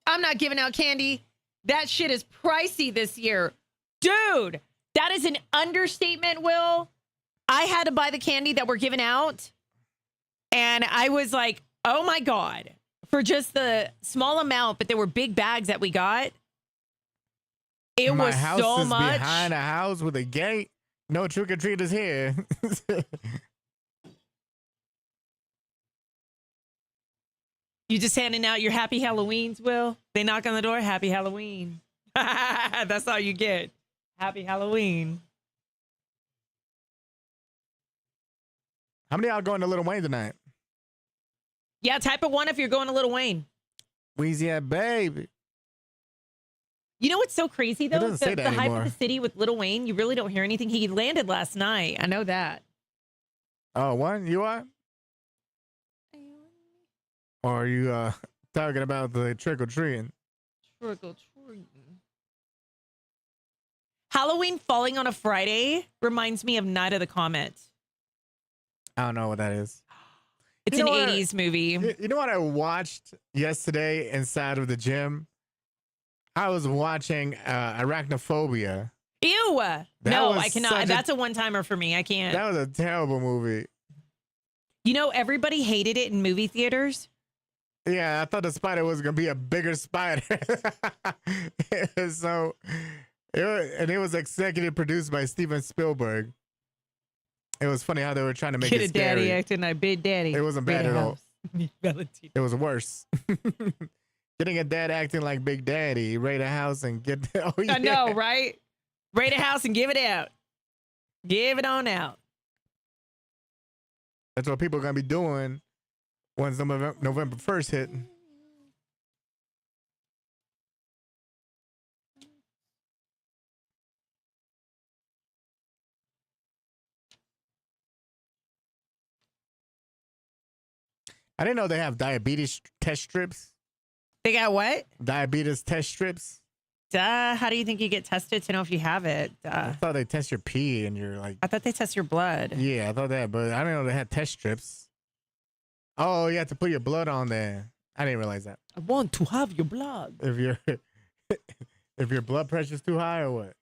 I'm not giving out candy. That shit is pricey this year. Dude, that is an understatement, Will. I had to buy the candy that we're giving out. And I was like, oh my God. For just the small amount, but there were big bags that we got. It My was house so is much. behind a house with a gate. No trick or treaters here. You just handing out your happy Halloweens, Will? They knock on the door, happy Halloween. That's all you get. Happy Halloween. How many of y'all going to Little Wayne tonight? Yeah, type of one if you're going to Little Wayne. Weezy, yeah, baby. You know what's so crazy, though? doesn't say The that hype anymore. of the city with Little Wayne, you really don't hear anything. He landed last night. I know that. Oh, what? You are? Or are you talking about the trick or treating? Trick or treating. Halloween falling on a Friday reminds me of Night of the Comet. I don't know what that is. It's an 80s movie. You know what I watched yesterday inside of the gym? I was watching Arachnophobia. Ew. No, I cannot. That's a one-timer for me. I can't. That was a terrible movie. You know, everybody hated it in movie theaters. Yeah, I thought the spider was going to be a bigger spider. It was executive produced by Steven Spielberg. It was funny how they were trying to make Get it a daddy scary. acting like Big Daddy. It wasn't bad Big at all. house. Valentino. It was worse. Getting a dad acting like Big Daddy, raid a house and get. Oh, yeah. I know, right? Raid a house and give it out. Give it on out. That's what people are going to be doing once November 1st hit. I didn't know they have diabetes test strips. They got what? Diabetes test strips. How do you think you get tested to know if you have it? I thought they test your pee and you're like... I thought they test your blood. Yeah, I thought that, but I didn't know they had test strips. Oh, you have to put your blood on there. I didn't realize that. I want to have your blood. If your blood pressure's too high or what?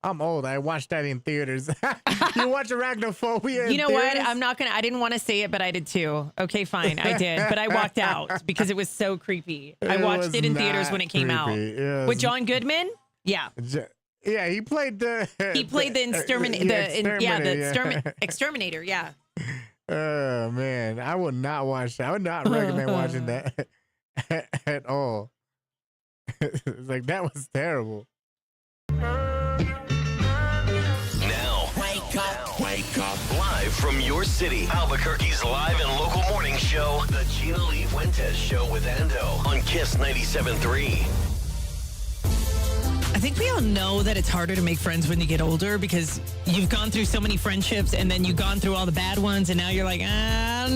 I'm old. I watched that in theaters. You watch Arachnophobia in You know theaters? what? I didn't want to say it, but I did too. Okay, fine. I did. But I walked out because it was so creepy. I watched it in theaters when it came out. With John Goodman? Yeah. Yeah, he played the... He played the exterminator, yeah. Oh, man. I would not watch that. I would not recommend watching that at all. It's like, that was terrible. Wake up. Live from your city, Albuquerque's live and local morning show, The Gina Lee Fuentes Show with Ando on Kiss 97.3. I think we all know that it's harder to make friends when you get older because you've gone through so many friendships and then you've gone through all the bad ones and now you're like, I'm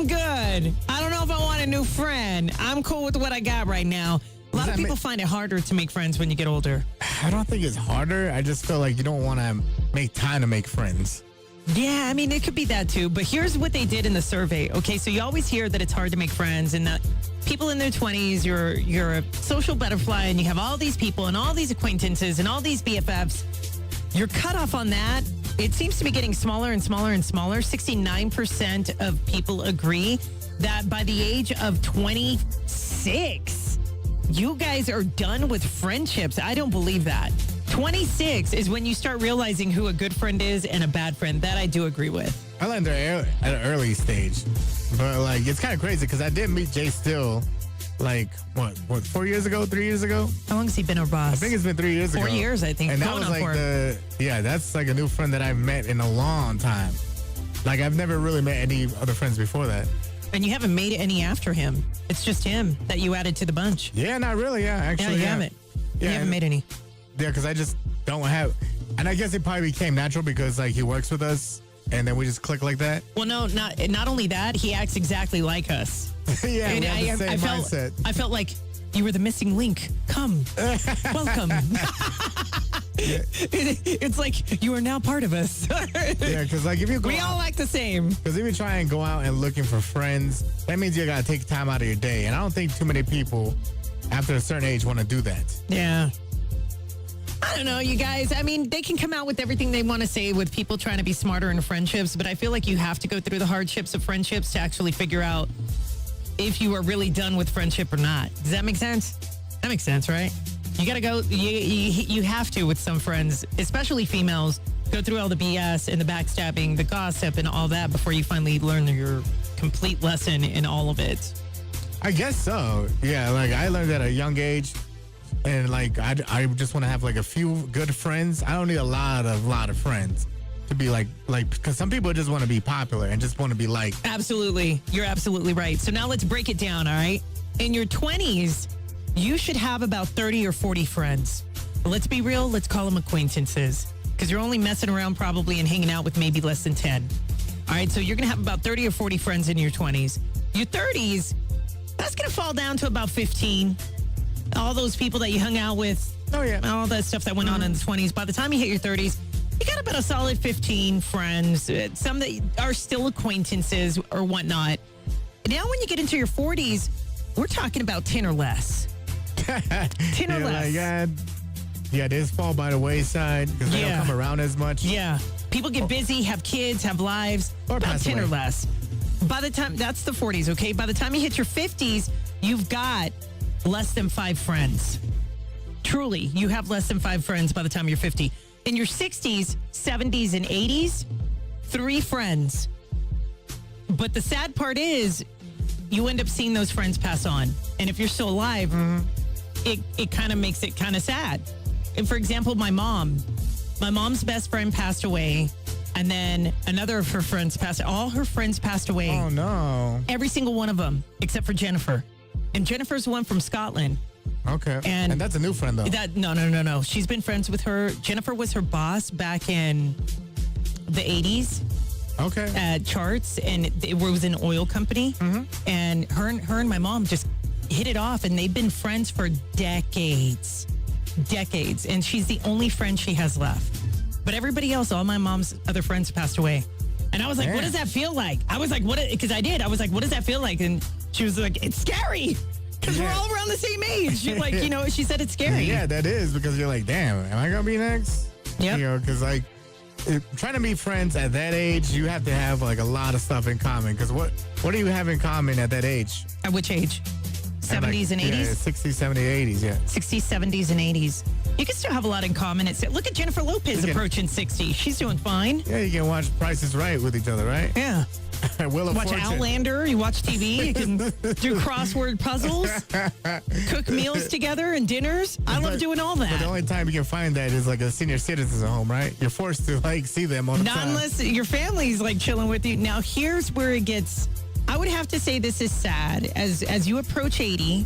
good. I don't know if I want a new friend. I'm cool with what I got right now. A lot of people find it harder to make friends when you get older. I don't think it's harder. I just feel like you don't want to make time to make friends. Yeah, I mean, it could be that too. But here's what they did in the survey. Okay, so you always hear that it's hard to make friends and that people in their 20s, you're a social butterfly and you have all these people and all these acquaintances and all these BFFs. Your cutoff on that, it seems to be getting smaller and smaller and smaller. 69% of people agree that by the age of 26, you guys are done with friendships. I don't believe that. 26 is when you start realizing who a good friend is and a bad friend. That I do agree with. I learned at an early stage. But, like, it's kind of crazy because I did meet Jay Still, like, what, 4 years ago, 3 years ago? How long has he been our boss? I think it's been 3 years ago. 4 years, I think. And that was like that's like a new friend that I've met in a long time. Like, I've never really met any other friends before that. And you haven't made any after him. It's just him that you added to the bunch. Yeah, not really. Yeah, actually. Yeah, you haven't. Yeah, you haven't made any. Yeah, because I just don't have. And I guess it probably became natural because, like, he works with us and then we just click like that. Well, no, not only that, he acts exactly like us. Yeah, and we have the same mindset. I felt like you were the missing link. Come. Welcome. It's like you are now part of us. Yeah, because like if you go we all like the same. Because if you try and go out and looking for friends, that means you gotta take time out of your day. And I don't think too many people after a certain age want to do that. Yeah. I don't know, you guys. I mean, they can come out with everything they want to say with people trying to be smarter in friendships, but I feel like you have to go through the hardships of friendships to actually figure out if you are really done with friendship or not. Does that make sense? That makes sense, right? You got to go, you have to with some friends, especially females, go through all the BS and the backstabbing, the gossip and all that before you finally learn your complete lesson in all of it. I guess so. Yeah, like I learned at a young age and like I just want to have like a few good friends. I don't need a lot of friends to be like because some people just want to be popular and just want to be liked. Absolutely. You're absolutely right. So now let's break it down, all right? In your 20s, you should have about 30 or 40 friends. But let's be real, let's call them acquaintances because you're only messing around probably and hanging out with maybe less than 10. All right, so you're going to have about 30 or 40 friends in your 20s. Your 30s, that's going to fall down to about 15. All those people that you hung out with, all that stuff that went on in the 20s. By the time you hit your 30s, you got about a solid 15 friends, some that are still acquaintances or whatnot. Now when you get into your 40s, we're talking about 10 or less. 10 or less. Yeah, they just fall by the wayside because they don't come around as much. Yeah. People get busy, have kids, have lives. Or about pass 10 away. or less. By the time, that's the 40s, okay? By the time you hit your 50s, you've got less than 5 friends. Truly, you have less than 5 friends by the time you're 50. In your 60s, 70s, and 80s, 3 friends. But the sad part is, you end up seeing those friends pass on. And if you're still alive, it kind of makes it kind of sad. And for example, my mom's best friend passed away. And then another of her friends passed. All her friends passed away. Oh, no. Every single one of them, except for Jennifer. And Jennifer's one from Scotland. Okay. And that's a new friend, though. No. She's been friends with her. Jennifer was her boss back in the 80s. Okay. At Charts, and it was an oil company. Mm-hmm. And her and my mom just hit it off, and they've been friends for decades. And she's the only friend she has left. But everybody else, all my mom's other friends passed away. And I was like, What does that feel like? I was like, because I did. I was like, what does that feel like? And she was like, it's scary. Because we're all around the same age. She said it's scary. Yeah, that is, because you're like, damn, am I going to be next? Yeah. Because trying to be friends at that age, you have to have like a lot of stuff in common. Because what do you have in common at that age? At which age? 70s and 80s? Yeah, 60s, 70s, 80s, yeah. 60s, 70s, and 80s. You can still have a lot in common. Look at Jennifer Lopez approaching 60. She's doing fine. Yeah, you can watch Price is Right with each other, right? Yeah. Wheel of watch Fortune. Outlander. You watch TV. You can do crossword puzzles, cook meals together and dinners. I love doing all that. But the only time you can find that is like a senior citizen's home, right? You're forced to see them all the time. Not unless your family's chilling with you. Now, here's where it gets. I would have to say this is sad. As you approach 80,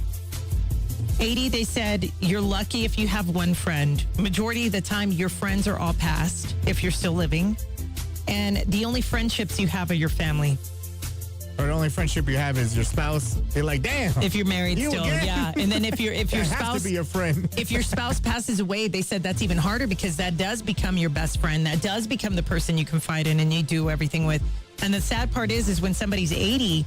they said you're lucky if you have one friend. Majority of the time, your friends are all passed if you're still living. And the only friendships you have are your family. Or the only friendship you have is your spouse. You're like, damn. If you're married still, again? yeah. And then if your That spouse has to be your friend. If your spouse passes away, they said that's even harder because that does become your best friend. That does become the person you confide in and you do everything with. And the sad part is when somebody's 80,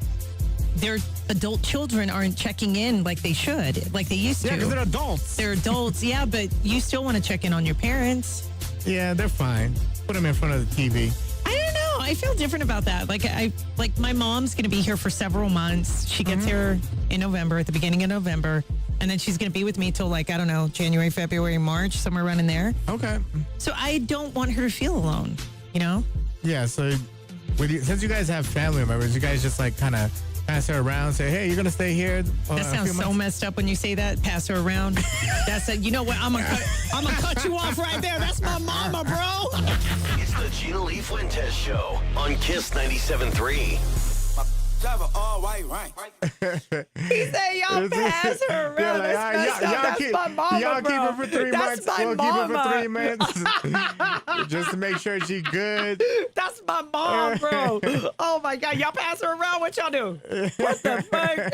their adult children aren't checking in like they should, like they used to. Yeah, because they're adults. They're adults, yeah, but you still want to check in on your parents. Yeah, they're fine. Put them in front of the TV. I don't know. I feel different about that. Like my mom's going to be here for several months. She gets here in November, at the beginning of November. And then she's going to be with me till January, February, March, somewhere around in there. Okay. So I don't want her to feel alone, Yeah, so since you guys have family members, you guys just kind of pass her around, say, hey, you're going to stay here? That sounds so messed up when you say that. Pass her around. That's you know what? I'm gonna cut you off right there. That's my mama, bro. It's the Gina Lee Fuentes Show on Kiss 97.3. Driver all white, right? He said y'all pass her around. That's my mama, y'all bro. keep her for 3 months. That's my We'll mama. keep her for 3 months. Just to make sure she's good. That's my mom, bro. Oh my God, y'all pass her around. What y'all do? What the fuck?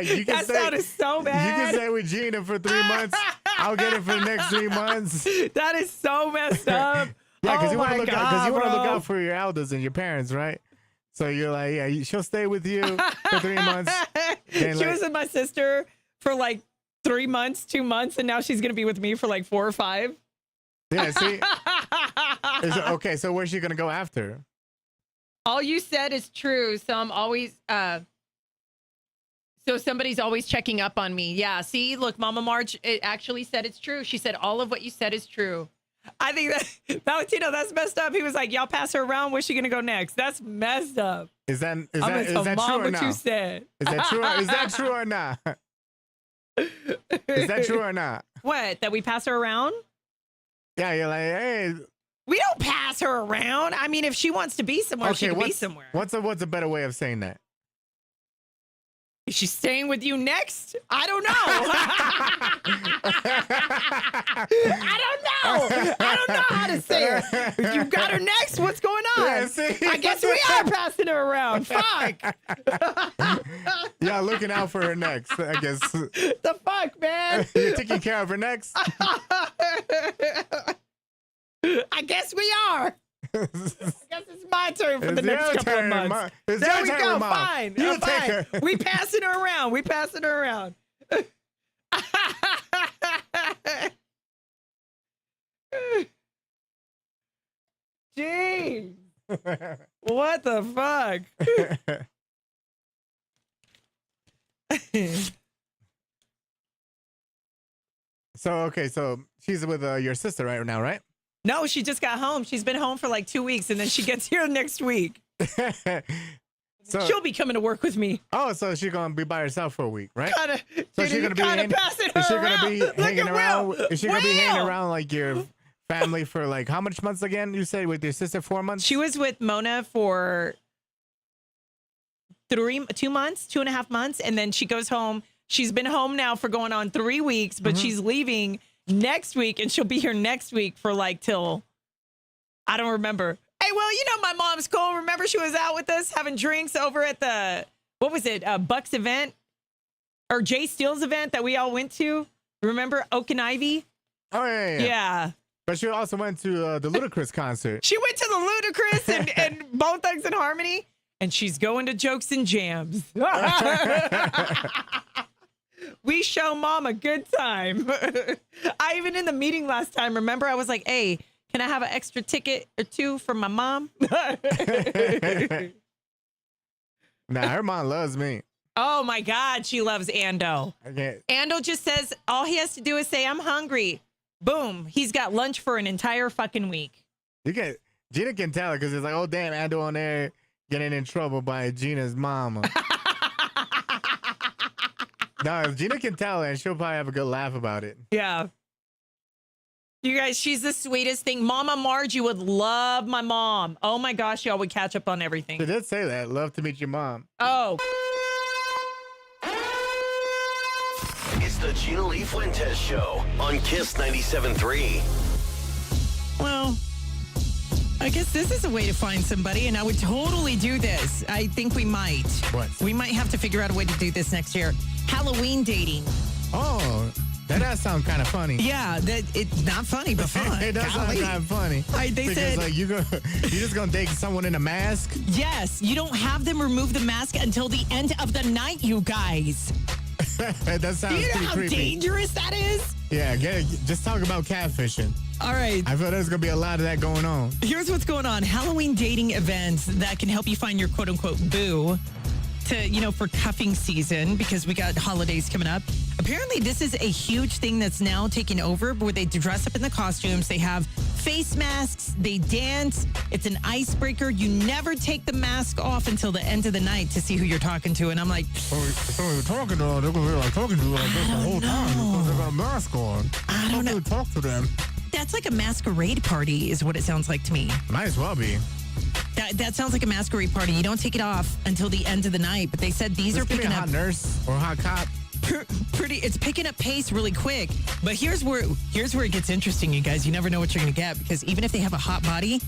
You can That sounded so bad. You can stay with Gina for 3 months. I'll get it for the next 3 months. That is so messed up. Yeah, because oh you want to look bro. out for your elders and your parents, right? So you're like, yeah, she'll stay with you for 3 months. She was with my sister for 3 months, 2 months, and now she's gonna be with me for 4 or 5. Yeah, see. Okay, so where's she gonna go after? All you said is true. So I'm always so somebody's always checking up on me. Yeah. See, look, Mama Marge, it actually said it's true. She said all of what you said is true. I think that Valentino, that's messed up. He was like, y'all pass her around. Where's she gonna go next? That's messed up. Is that I'm gonna tell true Mom or what not? you said. Is that true? Is that true or not? Is that true or not? What? That we pass her around? Yeah, you're like, hey. We don't pass her around. I mean, if she wants to be somewhere, she can be somewhere. What's a better way of saying that? Is she staying with you next? I don't know. I don't know how to say it. You got her next? What's going on? Yeah, see? I guess we are passing her around. Fuck. Yeah, looking out for her next, I guess. The fuck, man? You're taking care of her next? I guess we are. I guess it's my turn for the next couple of months. It's there your we turn, go. Mom. Fine. You Fine. take her. We passing her around. We passing her around. Jeez. What the fuck? So she's with your sister right now, right? No, she just got home. She's been home for 2 weeks, and then she gets here next week. So, She'll be coming to work with me. oh, so she's gonna be by herself for a week, right? Kind of, So she's gonna be passing her is she gonna be around. Look hanging at around? Will. Is she gonna be hanging Will. around like your family for like how much months again? You said with your sister 4 months. She was with Mona for 2 months, 2.5 months, and then she goes home. She's been home now for going on 3 weeks, but she's leaving next week, and she'll be here next week for like till I don't remember. Hey, well, you know my mom's cool. Remember she was out with us having drinks over at the what was it, Bucks event or Jay Steele's event that we all went to? Remember Oak and Ivy? Oh yeah. Yeah. But she also went to the Ludacris concert. She went to the Ludacris and Bone Thugs and Harmony, and she's going to Jokes and Jams. We show mom a good time. I even in the meeting last time, remember, I was like, hey, can I have an extra ticket or two for my mom? Nah, her mom loves me. Oh my God, she loves Ando. Okay. Ando just says all he has to do is say, I'm hungry. Boom. He's got lunch for an entire fucking week. Gina can tell because it's like, oh damn, Ando on there getting in trouble by Gina's mama. No, Gina can tell and she'll probably have a good laugh about it. Yeah. You guys, she's the sweetest thing. Mama Margie would love my mom. Oh my gosh, y'all would catch up on everything. She did say that. Love to meet your mom. Oh. It's the Gina Lee Fuentes Show on Kiss 97.3. Well, I guess this is a way to find somebody, and I would totally do this. I think we might. What? We might have to figure out a way to do this next year. Halloween dating. Oh, that does sound kind of funny. Yeah, it's not funny, but fun. It does sound kind of funny. They because said, like you're just gonna date someone in a mask. yes, you don't have them remove the mask until the end of the night, you guys. That sounds Do you know pretty how creepy. dangerous that is? Yeah, just talk about catfishing. All right. I feel there's gonna be a lot of that going on. Here's what's going on. Halloween dating events that can help you find your quote unquote boo for cuffing season because we got holidays coming up. Apparently this is a huge thing that's now taking over where they dress up in the costumes. They have face masks. They dance. It's an icebreaker. You never take the mask off until the end of the night to see who you're talking to. And I'm like, So you're talking to them, they're gonna be like talking to you like this the whole time because they got a mask on. I don't know. Talk to them. That's like a masquerade party is what it sounds like to me. Might as well be. That sounds like a masquerade party. You don't take it off until the end of the night. But they said these are picking a up hot nurse or hot cop. It's picking up pace really quick. But here's where it gets interesting, you guys. You never know what you're going to get because even if they have a hot body,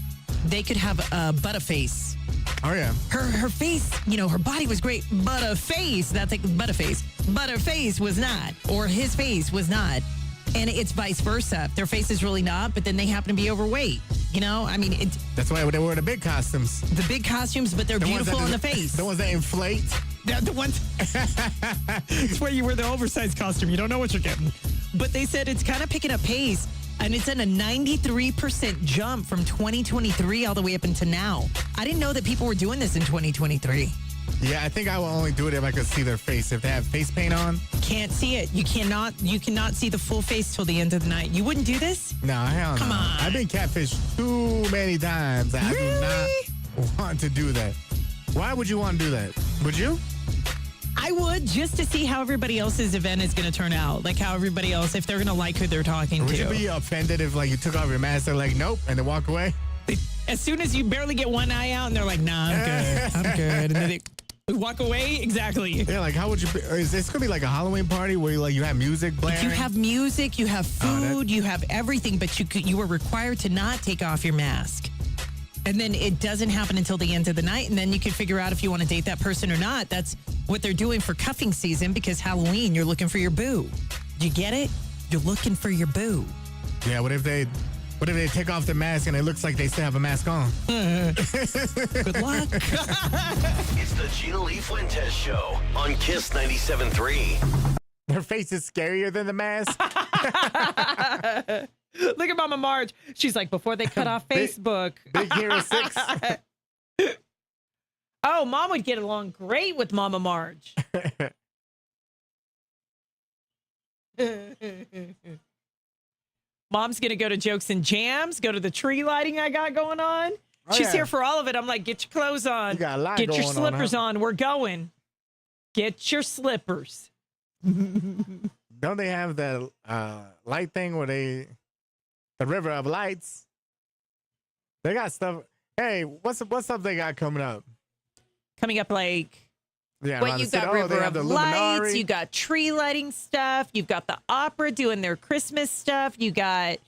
they could have a butterface. Oh yeah. Her face, her body was great, but a face, that's like butterface. But her face was not, or his face was not. And it's vice versa. Their face is really not, but then they happen to be overweight. That's why they wear the big costumes. The big costumes, but they're beautiful on the face. The ones that inflate. The ones. It's where you wear the oversized costume. You don't know what you're getting. But they said it's kind of picking up pace, and it's in a 93% jump from 2023 all the way up into now. I didn't know that people were doing this in 2023. Yeah, I think I will only do it if I could see their face. If they have face paint on. Can't see it. You cannot see the full face till the end of the night. You wouldn't do this? No, hell no. Come on. I've been catfished too many times. Really? I do not want to do that. Why would you want to do that? Would you? I would, just to see how everybody else's event is going to turn out. Like how everybody else, if they're going to like who they're talking Would to. you be offended if you took off your mask, they're like, nope, and then walk away? As soon as you barely get one eye out and they're like, nah, I'm good. I'm good. And then they walk away? Exactly. Yeah, how would you be? Is this going to be like a Halloween party where you have music blaring? You have music, you have food, you have everything, but you were required to not take off your mask. And then it doesn't happen until the end of the night, and then you can figure out if you want to date that person or not. That's what they're doing for cuffing season because Halloween, you're looking for your boo. Do you get it? You're looking for your boo. Yeah, what if they take off the mask and it looks like they still have a mask on? Good luck. It's the Gina Lee Fuentes Show on Kiss 97.3. Their face is scarier than the mask. Look at Mama Marge. She's like, before they cut off Facebook. Big Hero 6. Oh, Mom would get along great with Mama Marge. Mom's going to go to Jokes and Jams, go to the tree lighting I got going on. She's here for all of it. I'm like, get your clothes on. You got a lot get your going on, slippers huh? on. We're going. Get your slippers. Don't they have that light thing where the River of Lights? They got stuff. Hey, what's up they got coming up? Coming up like, Yeah, what around you the city. got? Oh, River they have of the Lights. Luminary. You got tree lighting stuff. You've got the opera doing their Christmas stuff. You got.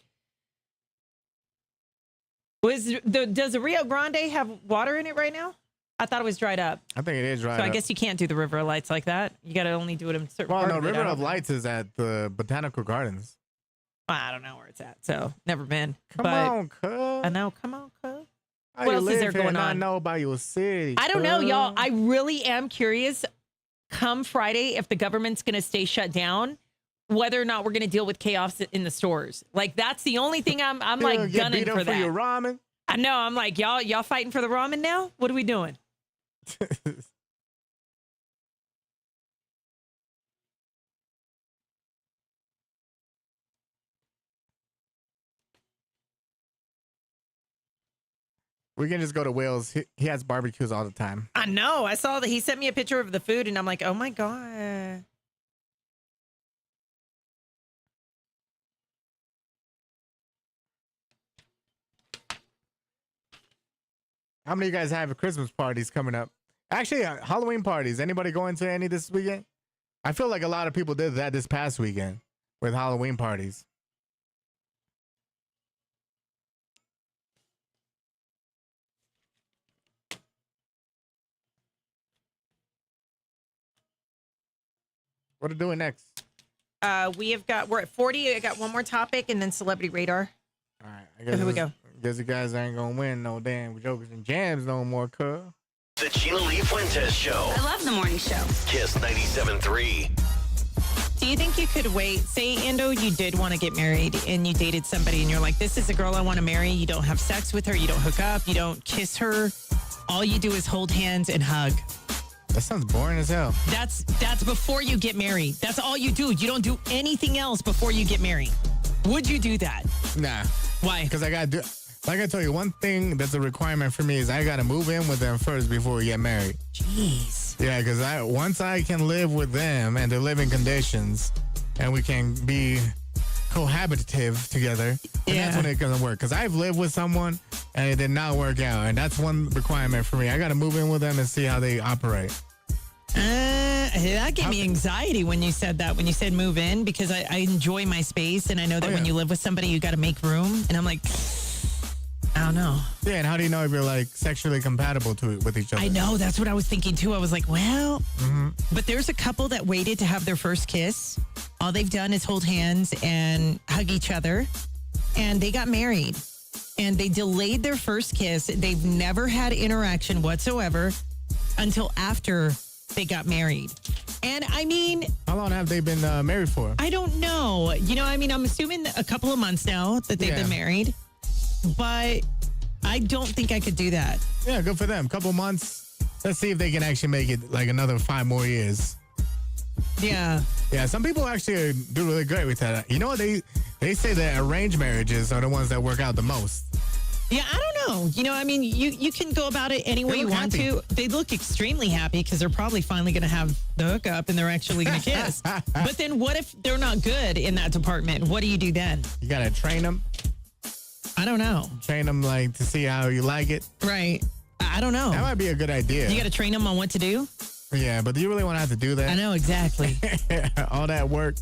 Does the Rio Grande have water in it right now? I thought it was dried up. I think it is dried So up. I guess you can't do the River of Lights like that. You got to only do it in certain Well, part no, of it. River I of don't know. Lights is at the Botanical Gardens. I don't know where it's at, so never been. Come on, cuz. I know. Come on, cuz. How What you else is live there here going and not on? know about your city. I don't know, cuz? y'all. I really am curious. Come Friday, if the government's going to stay shut down, whether or not we're going to deal with chaos in the stores. Like that's the only thing I'm You like gonna get gunning beat up for that. your ramen. I know. I'm like y'all fighting for the ramen now. What are we doing? We can just go to Will's. He has barbecues all the time. I know. I saw that he sent me a picture of the food, and I'm like, oh my god. How many of you guys have Christmas parties coming up? Actually, Halloween parties. Anybody going to any this weekend? I feel like a lot of people did that this past weekend with Halloween parties. What are we doing next? We're at 40. I got one more topic, and then celebrity radar. All right. I So guess here we go. Guess you guys ain't gonna win no damn jokers and jams no more, cuz. The Gina Lee Fuentes Show. I love the morning show. Kiss 97.3. Do you think you could wait? Say, Ando, you did want to get married and you dated somebody and you're like, this is the girl I want to marry. You don't have sex with her. You don't hook up. You don't kiss her. All you do is hold hands and hug. That sounds boring as hell. That's before you get married. That's all you do. You don't do anything else before you get married. Would you do that? Nah. Why? Because I gotta do. Like I told you, one thing that's a requirement for me is I gotta move in with them first before we get married. Jeez. Yeah, because once I can live with them and the living conditions, and we can be cohabitative together, and that's when it's gonna work. Because I've lived with someone and it did not work out, and that's one requirement for me. I gotta move in with them and see how they operate. That gave me anxiety when you said that, when you said move in, because I enjoy my space and I know that when you live with somebody, you got to make room. And I'm like, I don't know. Yeah, and how do you know if you're like sexually compatible with each other? I know. That's what I was thinking too. I was like, well, but there's a couple that waited to have their first kiss. All they've done is hold hands and hug each other. And they got married. And they delayed their first kiss. They've never had interaction whatsoever until after they got married. And I mean, how long have they been married for? I don't know. You know, I mean, I'm assuming a couple of months now that they've been married, but I don't think I could do that. Yeah, good for them. Couple months. Let's see if they can actually make it like another 5 more years. Yeah. Yeah, some people actually do really great with that. You know what? They say that arranged marriages are the ones that work out the most. Yeah, I don't know. You know, I mean, you can go about it any way you want to. They look extremely happy because they're probably finally going to have the hookup and they're actually going to kiss. But then what if they're not good in that department? What do you do then? You got to train them. I don't know. Train them like to see how you like it. Right. I don't know. That might be a good idea. You got to train them on what to do? Yeah, but do you really want to have to do that? I know, exactly. All that work.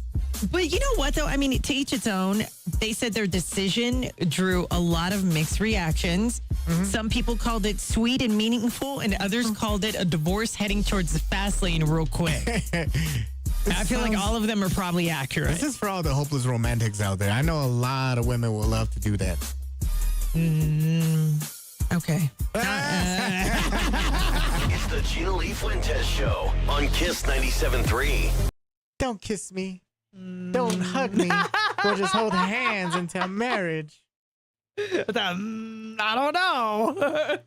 But you know what, though? I mean, to each its own. They said their decision drew a lot of mixed reactions. Some people called it sweet and meaningful, and others called it a divorce heading towards the fast lane real quick. I feel like all of them are probably accurate. This is for all the hopeless romantics out there. I know a lot of women will love to do that. Okay. It's the Gina Lee Fuentes Show on Kiss 97.3. Don't kiss me. Don't hug me. We'll just hold hands until marriage. I don't know.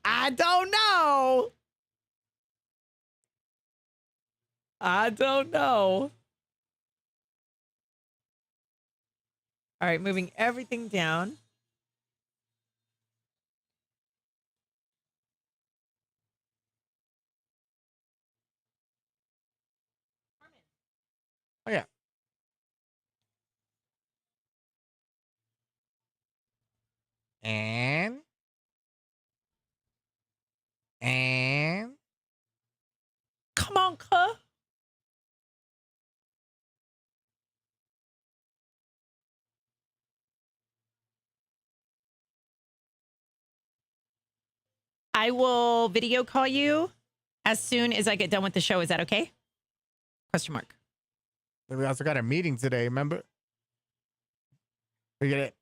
I don't know. I don't know. All right, moving everything down. Oh, yeah. And Come on, cuh. I will video call you as soon as I get done with the show. Is that okay? Question mark. we also got a meeting today, remember? We get it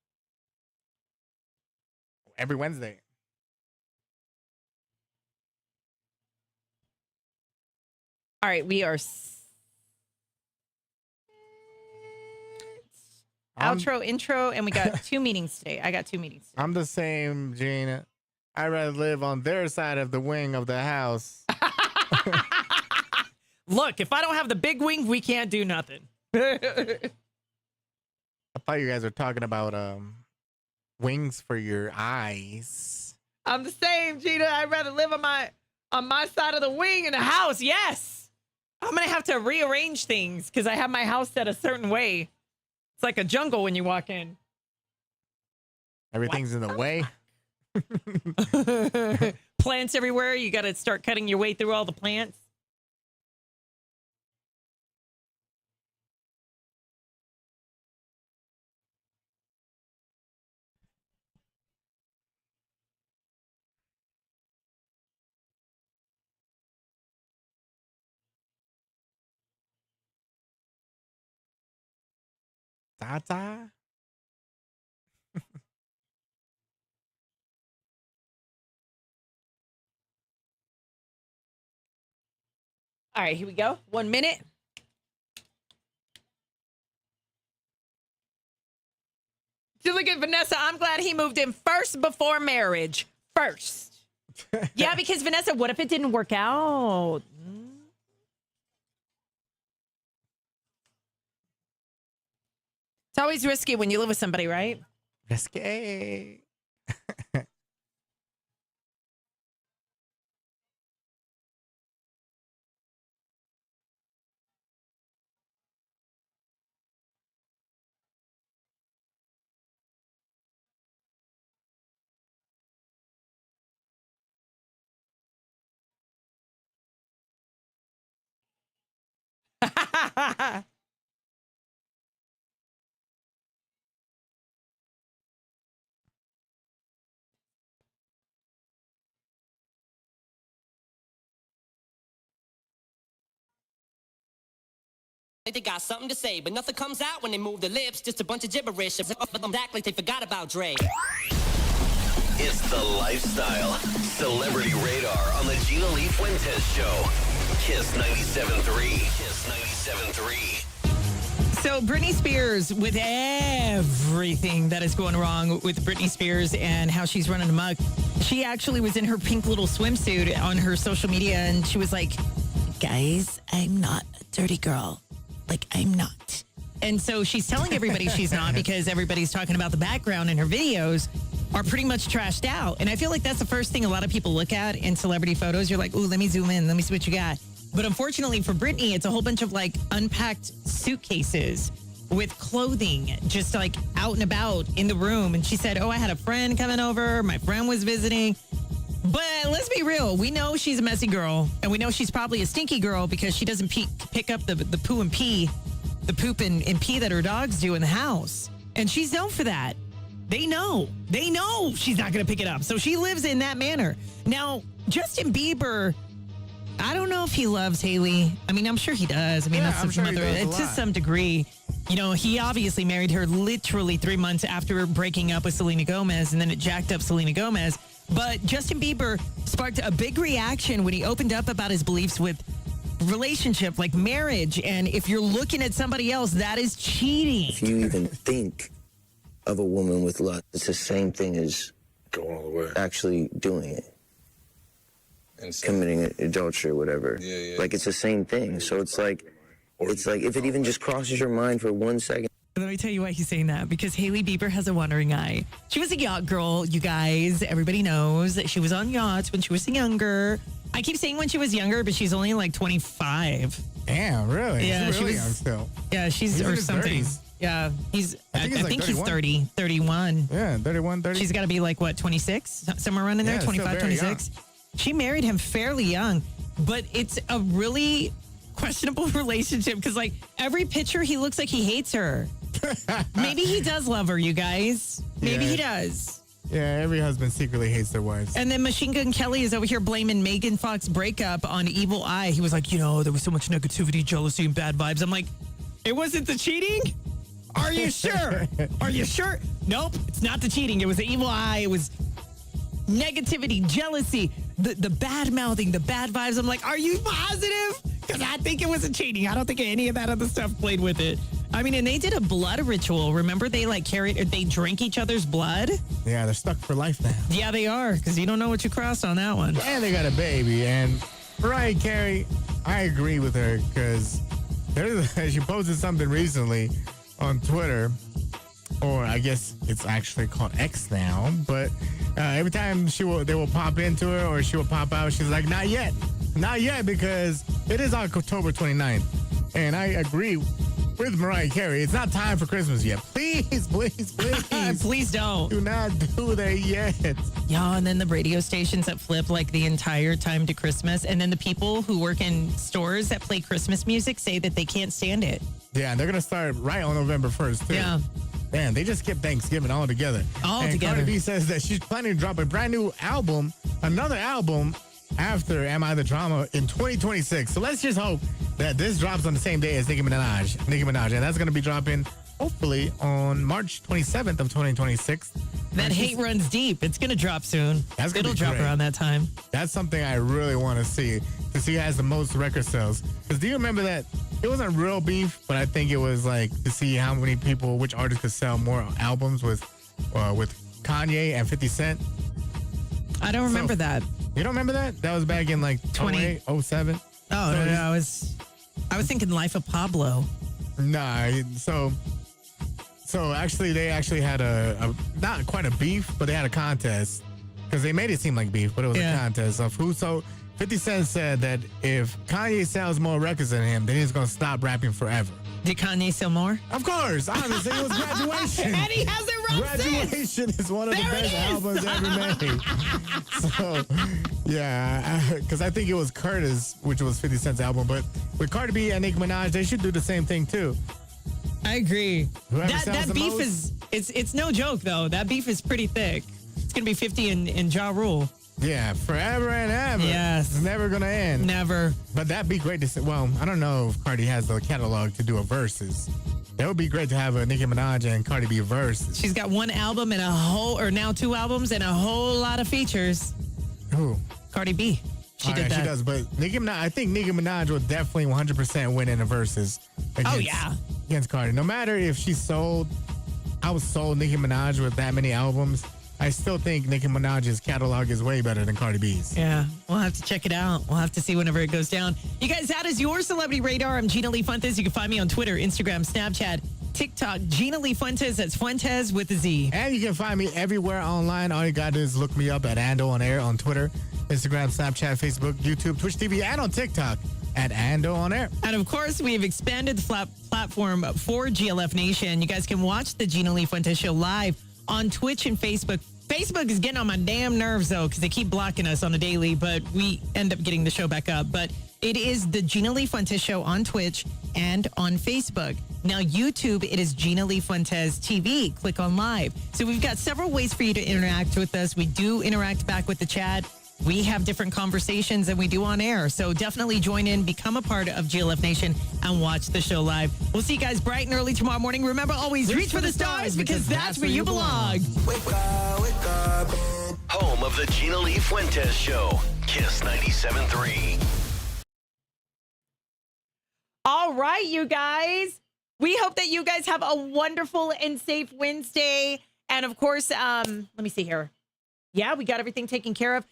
every Wednesday. All right, we are outro, intro, and we got 2 meetings today. I got 2 meetings today. I'm the same, Gina. I'd rather live on their side of the wing of the house. Look, if I don't have the big wing, we can't do nothing. I thought you guys were talking about wings for your eyes. I'm the same, Gina. I'd rather live on my side of the wing in the house. Yes. I'm going to have to rearrange things because I have my house set a certain way. It's like a jungle when you walk in. Everything's in the way. Plants everywhere. You got to start cutting your way through all the plants. Tata? All right, here we go. 1 minute. To look at Vanessa, I'm glad he moved in first before marriage. First. Yeah, because Vanessa, what if it didn't work out? It's always risky when you live with somebody, right? Risky. They got something to say, but nothing comes out when they move their lips. Just a bunch of gibberish. Act like they forgot about Dre. It's the lifestyle. Celebrity Radar on the Gina Lee Fuentes Show. Kiss 97.3. Kiss 97.3. So Britney Spears, with everything that is going wrong with Britney Spears and how she's running amok, she actually was in her pink little swimsuit on her social media, and she was like, guys, I'm not a dirty girl. Like, I'm not. And so she's telling everybody she's not because everybody's talking about the background in her videos are pretty much trashed out. And I feel like that's the first thing a lot of people look at in celebrity photos. You're like, ooh, let me zoom in. Let me see what you got. But unfortunately for Britney, it's a whole bunch of like unpacked suitcases with clothing just like out and about in the room. And she said, oh, I had a friend coming over. My friend was visiting. But let's be real. We know she's a messy girl, and we know she's probably a stinky girl because she doesn't pick up the poo and pee, the poop and pee that her dogs do in the house. And she's known for that. They know she's not going to pick it up. So she lives in that manner. Now, Justin Bieber, I don't know if he loves Haley. I mean, I'm sure he does. I mean, that's his mother. To some degree. You know, he obviously married her literally 3 months after breaking up with Selena Gomez, and then it jacked up Selena Gomez. But Justin Bieber sparked a big reaction when he opened up about his beliefs with relationship, like marriage. And if you're looking at somebody else, that is cheating. If you even think of a woman with lust, it's the same thing as go all the way. Actually doing it. Committing adultery or whatever. Yeah. Like, it's the same thing. So it's like if it even just crosses your mind for 1 second. Let me tell you why he's saying that. Because Haley Bieber has a wandering eye. She was a yacht girl, you guys. Everybody knows that she was on yachts when she was younger. I keep saying when she was younger, but she's only like 25. Damn, really? Yeah, She's she really was young still. Yeah, she's He's in or his something. 30s. Yeah, I he's like think he's 31. 31. Yeah, 31, 30. She's got to be like, what, 26? Somewhere around in there, Yeah, still 25, very 26. She married him fairly young, but it's a really questionable relationship because, like, every picture he looks like he hates her. Maybe he does love her, you guys. Maybe he does. Yeah, every husband secretly hates their wives. And then Machine Gun Kelly is over here blaming Megan Fox's breakup on Evil Eye. He was like, there was so much negativity, jealousy, and bad vibes. I'm like, it wasn't the cheating? Are you sure? Are you sure? Nope, it's not the cheating. It was the Evil Eye. It was negativity, jealousy, the bad mouthing, the bad vibes. I'm like, are you positive? Because I think it was a cheating. I don't think any of that other stuff played with it. I mean, and they did a blood ritual. Remember, they they drank each other's blood? Yeah, they're stuck for life now. Yeah, they are, because you don't know what you crossed on that one. And they got a baby. And Mariah Carey, I agree with her because she posted something recently on Twitter, or I guess it's actually called X now. But every time they will pop into her or she will pop out, she's like, not yet, because it is October 29th. And I agree with Mariah Carey. It's not time for Christmas yet. Please. Please don't. Do not do that yet. Yeah, and then the radio stations that flip like the entire time to Christmas. And then the people who work in stores that play Christmas music say that they can't stand it. Yeah, and they're going to start right on November 1st, too. Yeah. Man, they just skipped Thanksgiving all together. And Cardi B says that she's planning to drop a brand new album, another album, after Am I the Drama in 2026. So let's just hope that this drops on the same day as Nicki Minaj. And that's going to be dropping, hopefully, on March 27th of 2026. That hate runs deep. It's going to drop soon. It'll drop around that time. That's something I really want to see who has the most record sales. Because do you remember that? It wasn't real beef, but I think it was like to see how many people, which artists could sell more albums with Kanye and 50 Cent. I don't remember that. You don't remember that? That was back in like 08, 07? Oh, no, I was thinking Life of Pablo. Nah, so actually they actually had a not quite a beef, but they had a contest because they made it seem like beef, but it was a contest of who. So 50 Cent said that if Kanye sells more records than him, then he's going to stop rapping forever. Did Kanye sell more? Of course. Obviously, it was Graduation. And he hasn't run Graduation is one of the best albums ever made. So, yeah, because I think it was Curtis, which was 50 Cent's album. But with Cardi B and Nicki Minaj, they should do the same thing, too. I agree. That beef most, it's no joke, though. That beef is pretty thick. It's going to be 50 and Ja Rule. Yeah, forever and ever. Yes. It's never going to end. Never. But that'd be great to see. Well, I don't know if Cardi has the catalog to do a verses. That would be great to have a Nicki Minaj and Cardi B verses. She's got one album and now 2 albums and a whole lot of features. Who? Cardi B. She did that. She does, but Nicki Minaj, I think Nicki Minaj will definitely 100% win in the verses. Against Cardi. No matter if she outsold Nicki Minaj with that many albums, I still think Nicki Minaj's catalog is way better than Cardi B's. Yeah, we'll have to check it out. We'll have to see whenever it goes down. You guys, that is your Celebrity Radar. I'm Gina Lee Fuentes. You can find me on Twitter, Instagram, Snapchat, TikTok. Gina Lee Fuentes. That's Fuentes with a Z. And you can find me everywhere online. All you got to do is look me up at Ando on Air on Twitter, Instagram, Snapchat, Facebook, YouTube, Twitch TV, and on TikTok at Ando on Air. And of course, we have expanded the platform for GLF Nation. You guys can watch the Gina Lee Fuentes Show live on Twitch and Facebook. Facebook is getting on my damn nerves, though, because they keep blocking us on a daily, but we end up getting the show back up. But it is the Gina Lee Fuentes Show on Twitch and on Facebook. Now, YouTube, it is Gina Lee Fuentes TV. Click on live. So we've got several ways for you to interact with us. We do interact back with the chat. We have different conversations than we do on air. So definitely join in, become a part of GLF Nation, and watch the show live. We'll see you guys bright and early tomorrow morning. Remember, always reach for the stars because that's where you belong. Wake up. Home of the Gina Lee Fuentes Show. Kiss 97.3. All right, you guys. We hope that you guys have a wonderful and safe Wednesday. And of course, let me see here. Yeah, we got everything taken care of.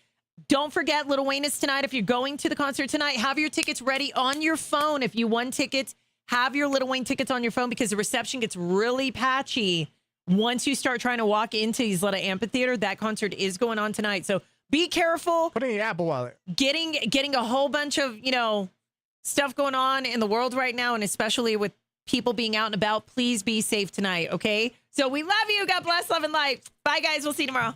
Don't forget, Lil Wayne is tonight. If you're going to the concert tonight, have your tickets ready on your phone. If you won tickets, have your Lil Wayne tickets on your phone because the reception gets really patchy once you start trying to walk into these little amphitheater. That concert is going on tonight. So be careful. Put it in your Apple Wallet. Getting a whole bunch of, stuff going on in the world right now, and especially with people being out and about. Please be safe tonight, okay? So we love you. God bless, love, and light. Bye, guys. We'll see you tomorrow.